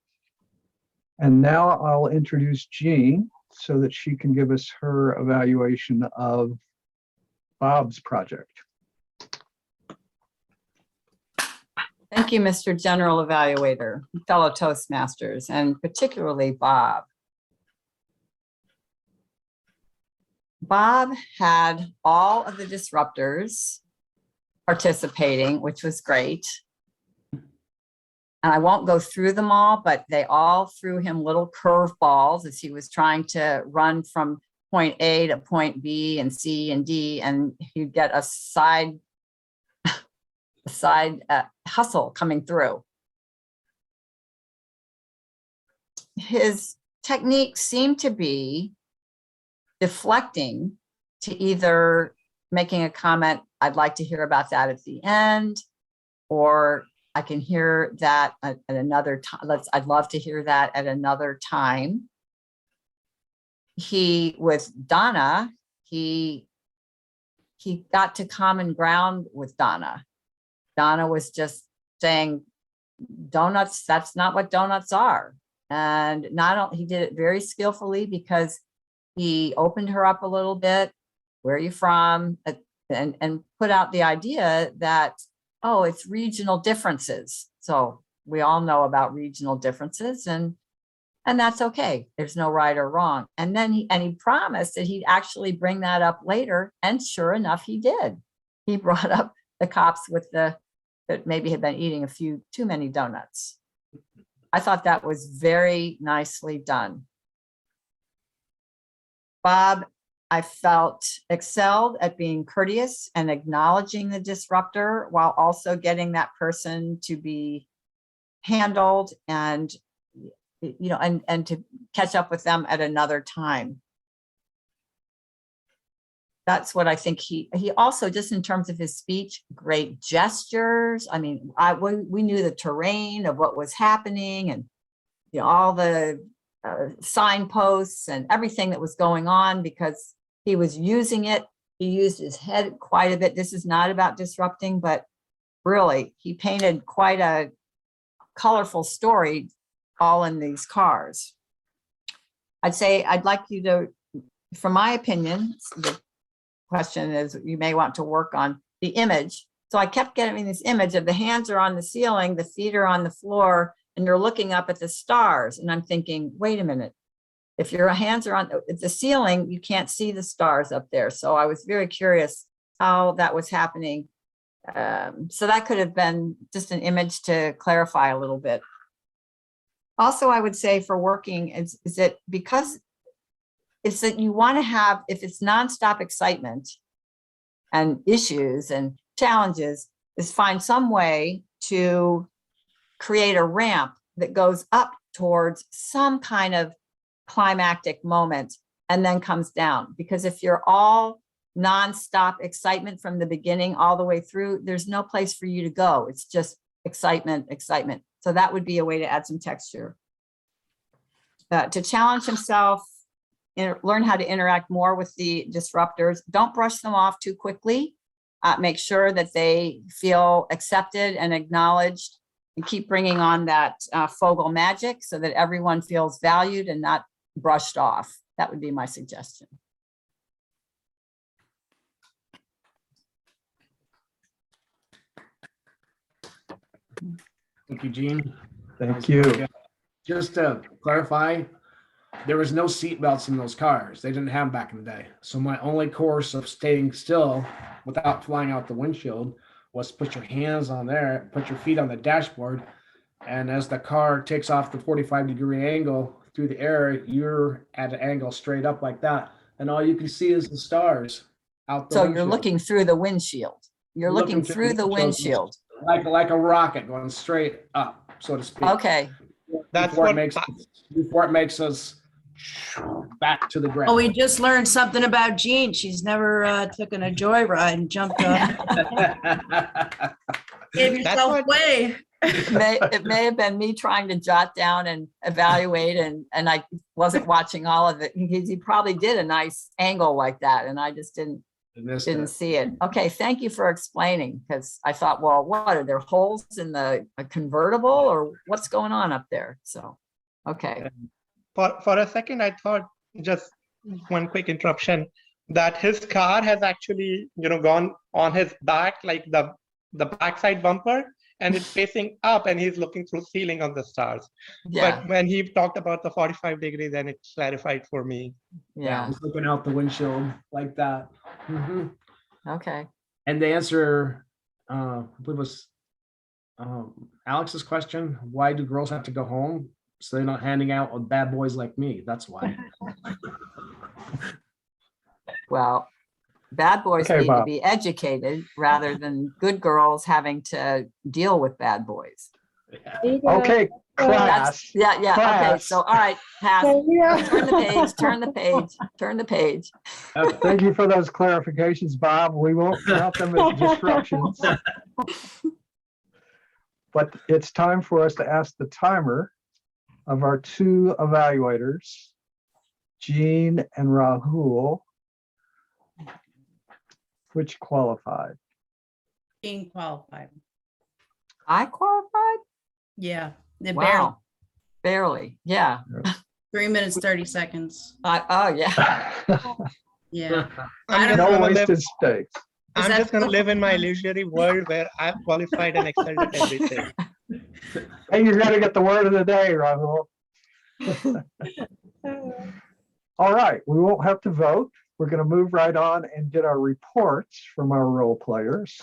And now I'll introduce Jean so that she can give us her evaluation of Bob's project. Thank you, Mr. General Evaluator, fellow Toastmasters, and particularly Bob. Bob had all of the disruptors participating, which was great. And I won't go through them all, but they all threw him little curveballs as he was trying to run from point A to point B and C and D, and he'd get a side hustle coming through. His technique seemed to be deflecting to either making a comment, I'd like to hear about that at the end, or I can hear that at another time. I'd love to hear that at another time. With Donna, he got to common ground with Donna. Donna was just saying, donuts, that's not what donuts are. And he did it very skillfully, because he opened her up a little bit. Where are you from? And put out the idea that, oh, it's regional differences. So we all know about regional differences, and that's okay. There's no right or wrong. And then he promised that he'd actually bring that up later. And sure enough, he did. He brought up the cops that maybe had been eating a few too many donuts. I thought that was very nicely done. Bob, I felt excelled at being courteous and acknowledging the disruptor while also getting that person to be handled and, and to catch up with them at another time. That's what I think he also, just in terms of his speech, great gestures. I mean, we knew the terrain of what was happening and, all the signposts and everything that was going on because he was using it. He used his head quite a bit. This is not about disrupting, but really he painted quite a colorful story all in these cars. I'd say I'd like you to, from my opinion, the question is you may want to work on the image. So I kept getting this image of the hands are on the ceiling, the feet are on the floor, and you're looking up at the stars. And I'm thinking, wait a minute. If your hands are on the ceiling, you can't see the stars up there. So I was very curious how that was happening. So that could have been just an image to clarify a little bit. Also, I would say for working is that because it's that you want to have, if it's nonstop excitement and issues and challenges, is find some way to create a ramp that goes up towards some kind of climactic moment and then comes down. Because if you're all nonstop excitement from the beginning all the way through, there's no place for you to go. It's just excitement, excitement. So that would be a way to add some texture. To challenge himself, learn how to interact more with the disruptors. Don't brush them off too quickly. Make sure that they feel accepted and acknowledged, and keep bringing on that Fogel magic so that everyone feels valued and not brushed off. That would be my suggestion. Thank you, Jean. Thank you. Just to clarify, there was no seat belts in those cars. They didn't have them back in the day. So my only course of staying still without flying out the windshield was put your hands on there, put your feet on the dashboard. And as the car takes off the 45-degree angle through the air, you're at an angle straight up like that. And all you can see is the stars out the So windshield. you're looking through the windshield. You're looking through the windshield. Like a rocket going straight up, so to speak. Okay. That's Before what it makes us back to the ground. Oh, we just learned something about Jean. She's never taken a joyride and jumped off. Gave yourself what- away. It may have been me trying to jot down and evaluate and I wasn't watching all of it. He probably did a nice angle like that and I just didn't see it. Okay, thank you for explaining, because I thought, well, what are there holes in the convertible or what's going on up there? So, okay. For a second, I thought, just one quick interruption, that his car has actually, gone on his back, like the backside bumper, and it's facing up and he's looking through ceiling on the stars. Yeah, But when he talked about the 45 degree, then it clarified for me. I yeah, was looking out the windshield like that. Mhm. okay. And the answer, I believe was Alex's question, why do girls have to go home? So they're not handing out with bad boys like me. That's why. Well, bad boys Okay, need to Bob. be educated rather than good girls having to deal with bad boys. Okay, class. Yeah, okay, Class. so, all right, pass. So we are- Turn the page, turn the page, turn the page. Okay. Thank you for those clarifications, Bob. We won't count them as disruptions. But it's time for us to ask the timer of our two evaluators, Jean and Rahul, which qualified. Being qualified. I qualified? Yeah. Barely. Wow, barely, yeah. 3 minutes, 30 seconds. Oh, yeah. Yeah. I'm just No gonna live, wasted space. I'm that just gonna cool? live in my illusory world where I've qualified and excelled at everything. Hey, you're gonna get the word of the day, Rahul. All right, we won't have to vote. We're gonna move right on and get our reports from our role players.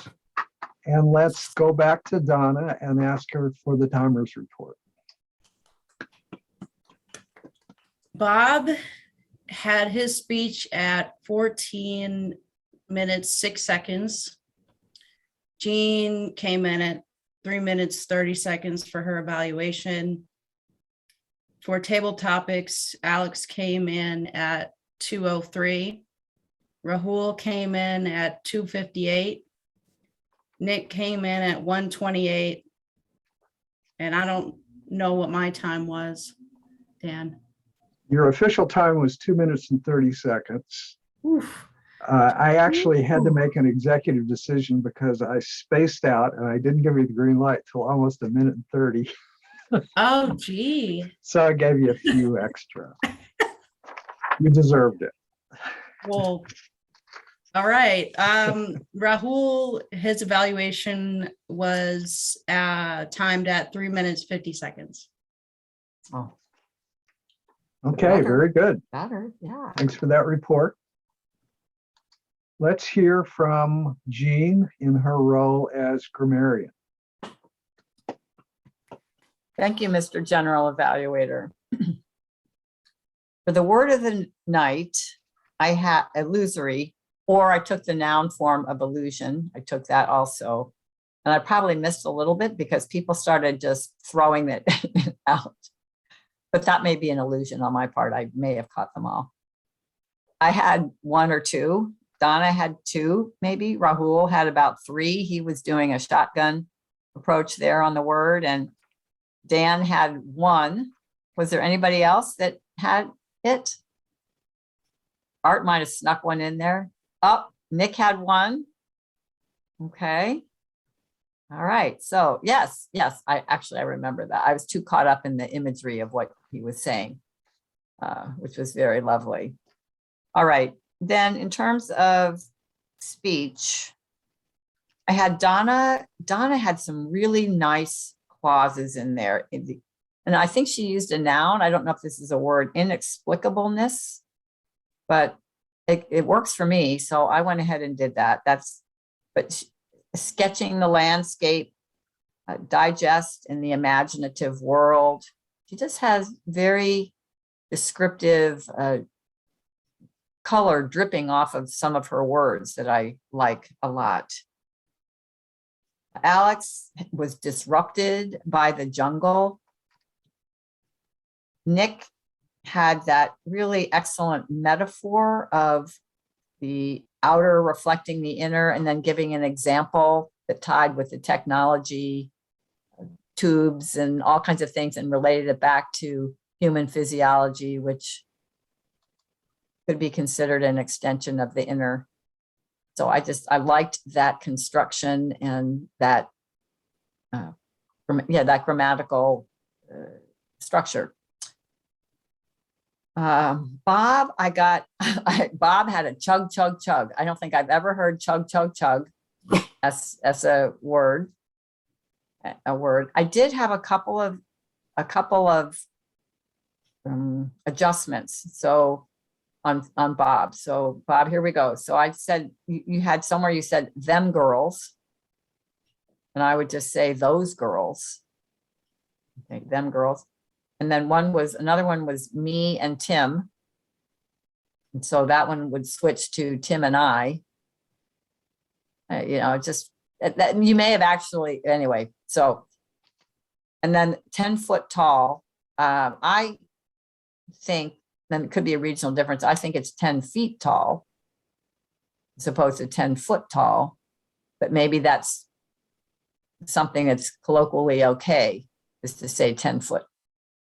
And let's go back to Donna and ask her for the timer's report. Bob had his speech at 14 minutes, 6 seconds. Jean came in at 3 minutes, 30 seconds for her evaluation. For table topics, Alex came in at 2:03. Rahul came in at 2:58. Nick came in at 1:28. And I don't know what my time was, Dan. Your official time was 2 minutes and 30 seconds. Oof. I actually had to make an executive decision because I spaced out and I didn't give you the green light till almost 1:30. Oh, gee. So I gave you a few extra. You deserved it. Well, all right. Rahul, his evaluation was timed at 3 minutes, 50 seconds. Oh, Okay, Better. very good. better, yeah. Thanks for that report. Let's hear from Jean in her role as grammarian. Thank you, Mr. General Evaluator. For the word of the night, I had illusory, or I took the noun form of illusion. I took that also. And I probably missed a little bit because people started just throwing it out. But that may be an illusion on my part. I may have caught them all. I had 1 or 2. Donna had 2, maybe. Rahul had about 3. He was doing a shotgun approach there on the word. And Dan had 1. Was there anybody else that had it? Art might have snuck one in there. Oh, Nick had 1. Okay. All right. So yes, I remember that. I was too caught up in the imagery of what he was saying, which was very lovely. All right. Then in terms of speech, I had Donna. Donna had some really nice clauses in there. And I think she used a noun. I don't know if this is a word, inexplicableness, but it works for me. So I went ahead and did that. Sketching the landscape, digest in the imaginative world. She just has very descriptive color dripping off of some of her words that I like a lot. Alex was disrupted by the jungle. Nick had that really excellent metaphor of the outer reflecting the inner, and then giving an example that tied with the technology, tubes and all kinds of things, and related it back to human physiology, which could be considered an extension of the inner. So I liked that construction and that, that grammatical structure. Bob, Bob had a chug, chug, chug. I don't think I've ever heard chug, chug, chug as a word. I did have a couple of adjustments. So on Bob. So Bob, here we go. So I said, you had somewhere you said them girls. And I would just say those girls. Okay, them girls. And then another one was me and Tim. And so that one would switch to Tim and I. Just that you may have actually, anyway. So, and then 10 foot tall. I think, then it could be a regional difference. I think it's 10 feet tall as opposed to 10 foot tall, but maybe that's something that's colloquially okay, is to say 10 foot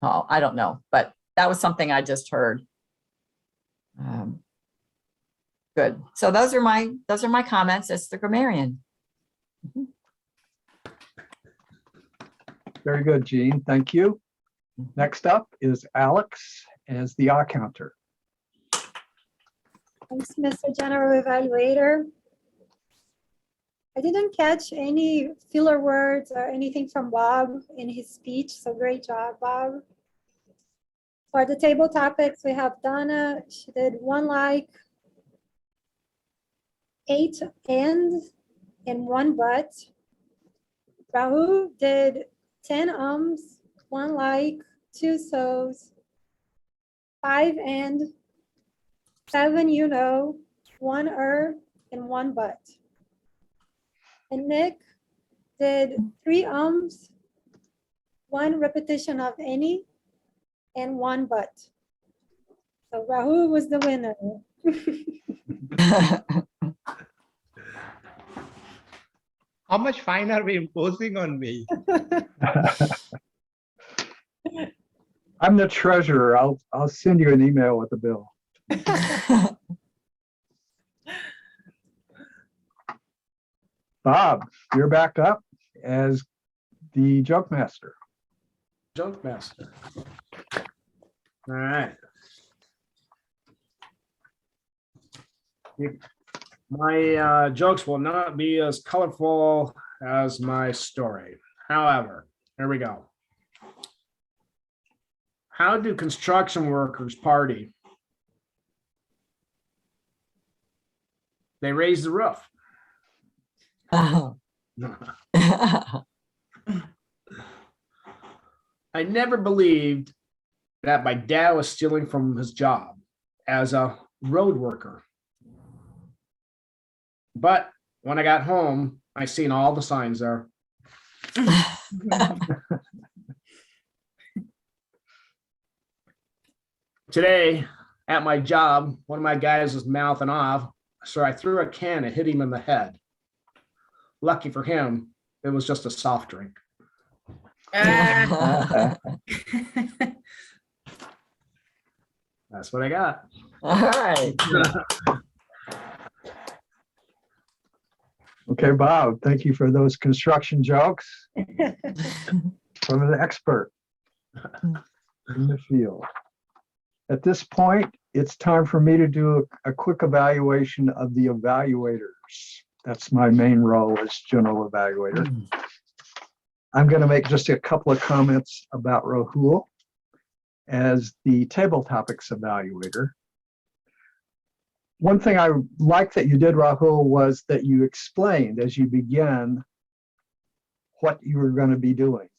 tall. I don't know, but that was something I just heard. Good. So those are my comments as the grammarian. Very good, Jean. Thank you. Next up is Alex as the counter. Thanks, Mr. General Evaluator. I didn't catch any filler words or anything from Bob in his speech, so great job, Bob. For the table topics, we have Donna. She did 1 like, 8 and 1 but. Rahul did 10 ums, 1 like, 2 so's, 5 and, 7 you know, 1 and 1 but. And Nick did 3 ums, 1 repetition of any, and 1 but. So Rahul was the winner. How much fine are we imposing on me? I'm the treasurer. I'll send you an email with the bill. Bob, you're back up as the joke master. Joke master. All right. My jokes will not be as colorful as my story. However, here we go. How do construction workers party? They raise the roof. Oh. I never believed that my dad was stealing from his job as a road worker. But when I got home, I seen all the signs there. Today, at my job, one of my guys was mouthing off, so I threw a can and hit him in the head. Lucky for him, it was just a soft drink. Ah. That's what I got. All right. Okay, Bob, thank you for those construction jokes from an expert in the field. At this point, it's time for me to do a quick evaluation of the evaluators. That's my main role as general evaluator. I'm going to make just a couple of comments about Rahul as the table topics evaluator. One thing I like that you did, Rahul, was that you explained as you began what you were going to be doing,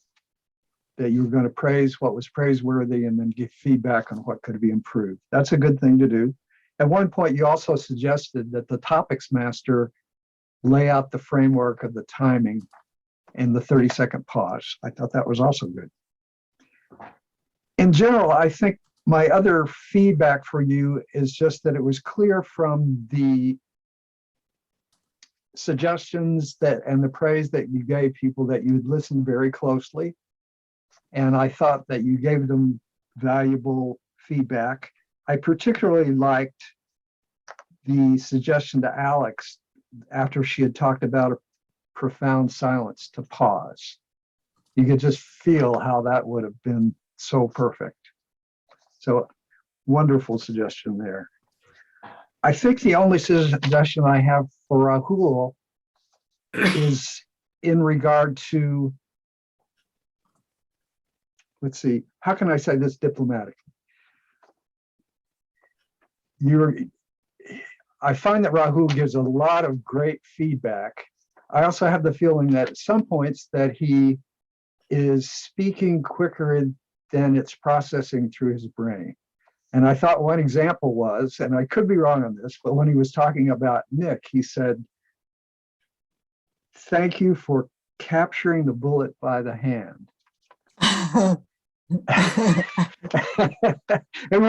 that you were going to praise what was praiseworthy and then give feedback on what could be improved. That's a good thing to do. At one point, you also suggested that the topics master lay out the framework of the timing and the 30-second pause. I thought that was also good. In general, I think my other feedback for you is just that it was clear from the suggestions that and the praise that you gave people that you'd listen very closely. And I thought that you gave them valuable feedback. I particularly liked the suggestion to Alex after she had talked about a profound silence to pause. You could just feel how that would have been so perfect. So wonderful suggestion there. I think the only suggestion I have for Rahul is in regard to, let's see, how can I say this diplomatically? I find that Rahul gives a lot of great feedback. I also have the feeling that at some points that he is speaking quicker than it's processing through his brain. And I thought one example was, and I could be wrong on this, but when he was talking about Nick, he said, "Thank you for capturing the bullet by the hand." And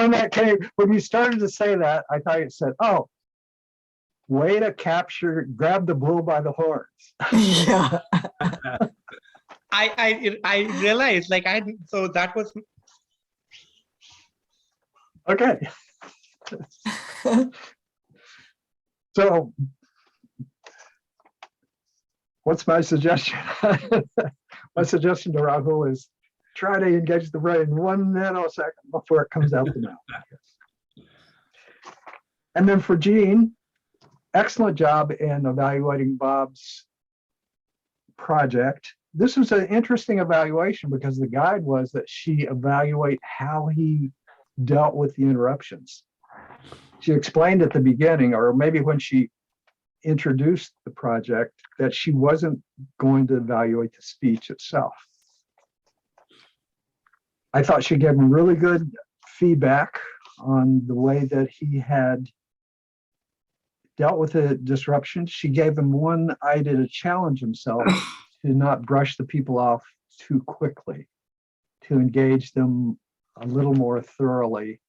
when you started to say that, I thought it said, "Oh, way to grab the bull by the horns." Yeah. I realized so that was Okay. So what's my suggestion? My suggestion to Rahul is try to engage the brain 1 nanosecond before it comes out the mouth. And then for Jean, excellent job in evaluating Bob's project. This was an interesting evaluation because the guide was that she evaluate how he dealt with the interruptions. She explained at the beginning, or maybe when she introduced the project, that she wasn't going to evaluate the speech itself. I thought she gave him really good feedback on the way that he had dealt with the disruption. She gave him one idea to challenge himself to not brush the people off too quickly, to engage them a little more thoroughly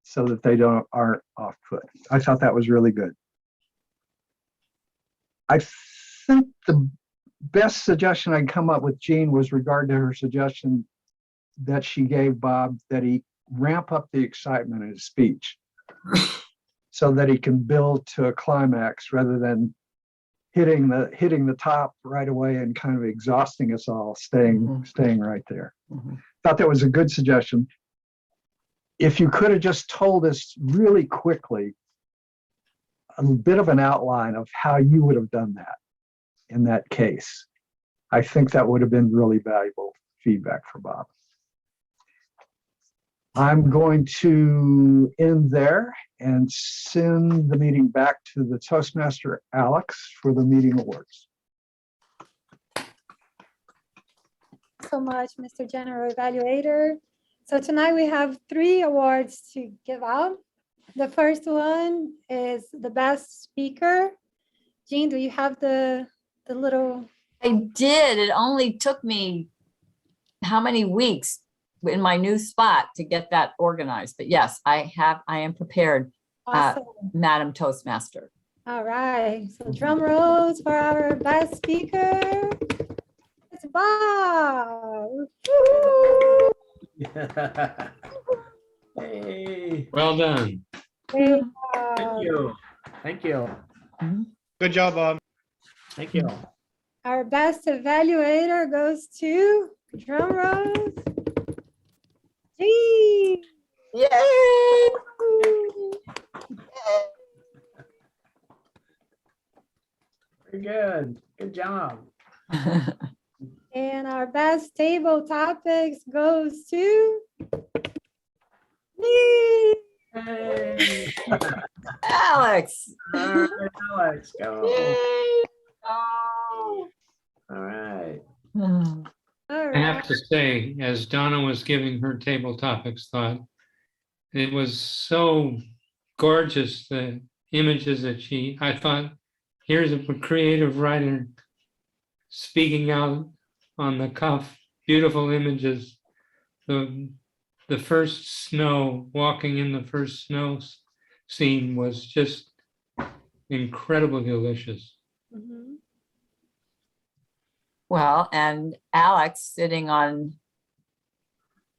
so that they aren't off put. I thought that was really good. I think the best suggestion I come up with, Jean, was regard to her suggestion that she gave Bob, that he ramp up the excitement in his speech so that he can build to a climax rather than hitting the top right away and kind of exhausting us all, staying right there. Thought that was a good suggestion. If you could have just told us really quickly a bit of an outline of how you would have done that in that case, I think that would have been really valuable feedback for Bob. I'm going to end there and send the meeting back to the Toastmaster Alex for the meeting awards. So much, Mr. General Evaluator. So tonight we have 3 awards to give out. The first one is the best speaker. Jean, do you have the little? I did. It only took me how many weeks in my new spot to get that organized. But yes, I am prepared, Awesome. Madam Toastmaster. All right, so drum rolls for our best speaker. It's Bob. Woo! Hey, Well done. Great thank job. you. Thank you. Good job, Bob. Thank you. Our best evaluator goes to, drum rolls, Jean. Yay! Very good. Good job. And our best table topics goes to me. Hey. Alex. All right, Alex, go. Yay! Oh. All right. All I have right. to say, as Donna was giving her table topics thought, it was so gorgeous, the images that I thought, here's a creative writer speaking out on the cuff, beautiful images. The first snow, walking in the first snow scene was just incredibly delicious. Mhm. Well, and Alex sitting on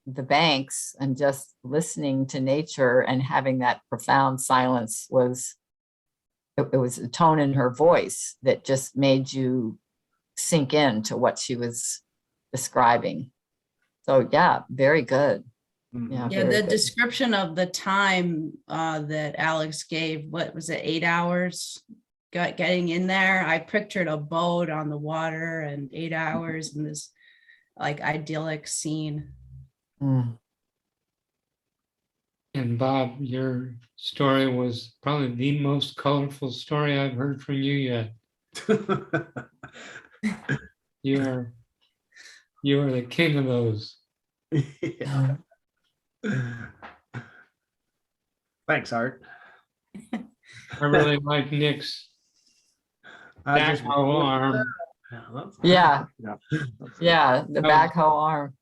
the banks and just listening to nature and having that profound silence it was a tone in her voice that just made you sink into what she was describing. So yeah, very good. Yeah, Yeah, very the good. description of the time that Alex gave, what was it, 8 hours getting in there? I pictured a boat on the water and 8 hours in this like idyllic scene. Mm. And Bob, your story was probably the most colorful story I've heard from you yet. You are the king of those. Yeah. Thanks, Art. I really like Nick's I just- backhoe arm. Yeah, Yeah. yeah, the Oh. backhoe arm.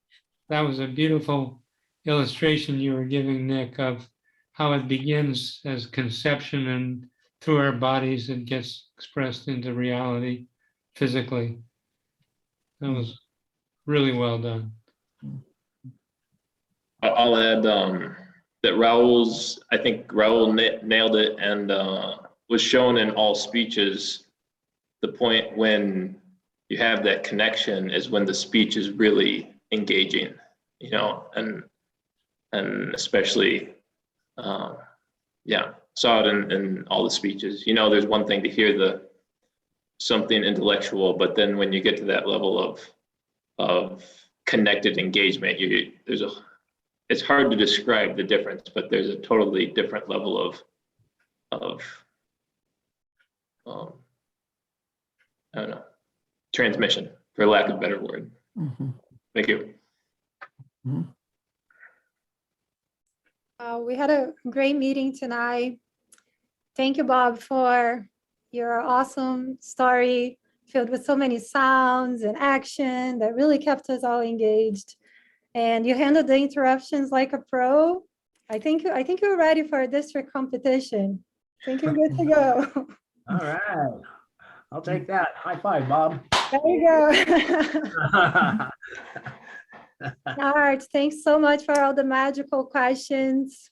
That was a beautiful illustration you were giving, Nick, of how it begins as conception and through our bodies it gets expressed into reality physically. That was really well done. I'll add that I think Raul nailed it and was shown in all speeches. The point when you have that connection is when the speech is really engaging, and especially, saw it in all the speeches. There's one thing to hear something intellectual, but then when you get to that level of connected engagement, it's hard to describe the difference, but there's a totally different level of I don't know, transmission, for lack of a better word. Mhm. Thank you. Mhm. We had a great meeting tonight. Thank you, Bob, for your awesome story filled with so many sounds and action that really kept us all engaged. And you handled the interruptions like a pro. I think you're ready for a district competition. I think you're good to go. All right. I'll take that. High five, Bob. There you go. All right, thanks so much for all the magical questions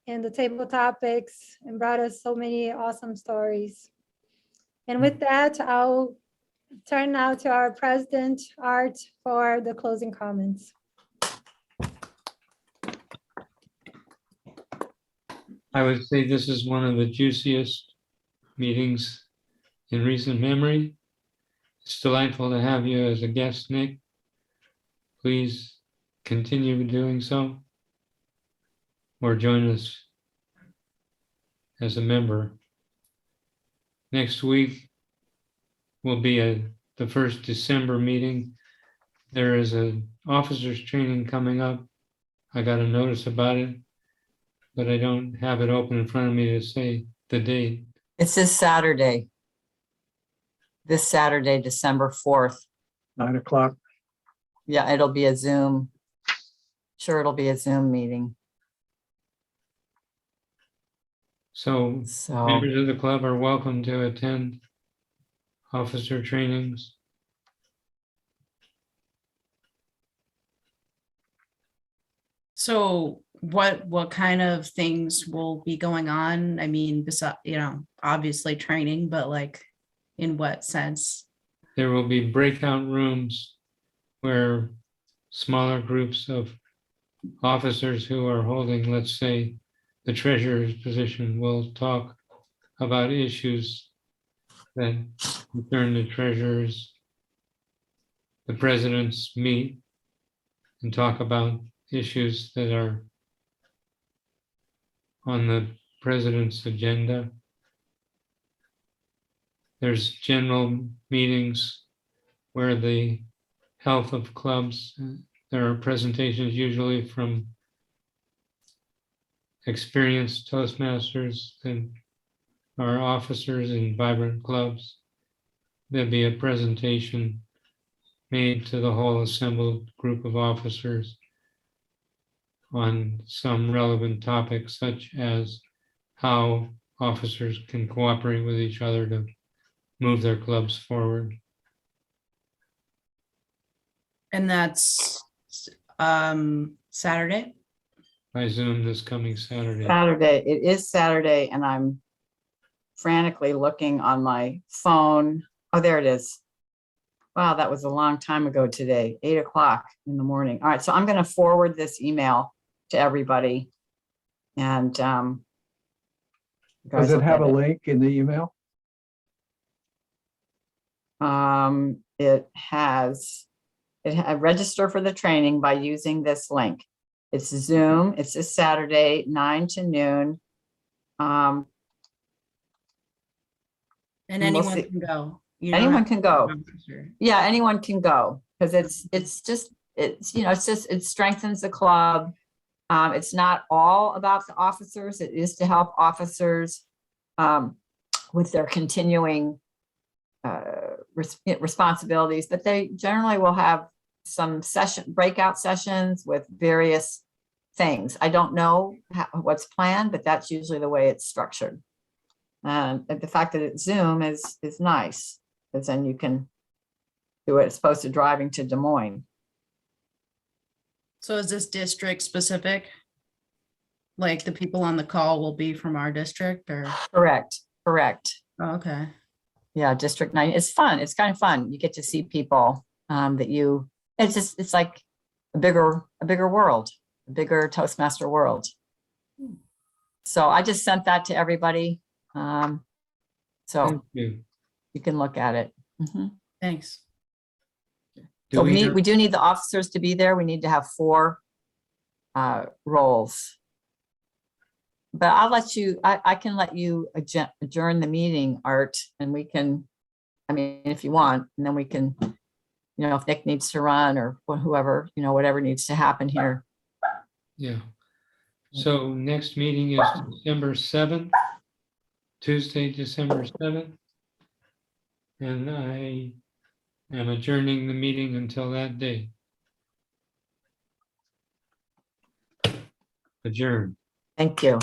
and the table topics, and brought us so many awesome stories. And with that, I'll turn now to our president, Art, for the closing comments. I would say this is one of the juiciest meetings in recent memory. It's delightful to have you as a guest, Nick. Please continue doing so, or join us as a member. Next week will be the first December meeting. There is an officers training coming up. I got a notice about it, but I don't have it open in front of me to say the date. It's this Saturday. This Saturday, December 4th. 9 o'clock. Yeah, it'll be a Zoom. Sure, it'll be a Zoom meeting. So So, members of the club are welcome to attend officer trainings. So what kind of things will be going on? I mean, besides, obviously training, but like in what sense? There will be breakout rooms where smaller groups of officers who are holding, let's say, the treasurer's position will talk about issues that concern the treasurers. The presidents meet and talk about issues that are on the president's agenda. There's general meetings where the health of clubs, there are presentations usually from experienced Toastmasters and our officers in vibrant clubs. There'll be a presentation made to the whole assembled group of officers on some relevant topics, such as how officers can cooperate with each other to move their clubs forward. And that's Saturday? By Zoom this coming Saturday. Saturday, it is Saturday, and I'm frantically looking on my phone. Oh, there it is. Wow, that was a long time ago today, 8 o'clock in the morning. All right, so I'm going to forward this email to everybody. And you guys Does it will have a get link in the email? register for the training by using this link. It's Zoom. It's this Saturday, 9 to noon. And And we'll anyone see. can go. You don't Anyone have can to be an go. officer. Yeah, anyone can go, because it strengthens the club. It's not all about the officers. It is to help officers with their continuing responsibilities, but they generally will have some breakout sessions with various things. I don't know what's planned, but that's usually the way it's structured. And the fact that it's Zoom is nice, because then you can do it as opposed to driving to Des Moines. So is this district specific? Like the people on the call will be from our district or? Correct. Oh, okay. Yeah, District 9. It's fun. It's kind of fun. You get to see people it's like a bigger world, a bigger Toastmaster world. So I just sent that to everybody. So Thank you. you can look at it. Mhm. Thanks. Do So we we do need the officers to be there. We need to have 4 roles. But I can let you adjourn the meeting, Art, and we can, if you want, and then we can, if Nick needs to run or whoever, whatever needs to happen here. Yeah. So next meeting is December 7th, Tuesday, December 7th. And I am adjourning the meeting until that day. Adjourn. Thank you.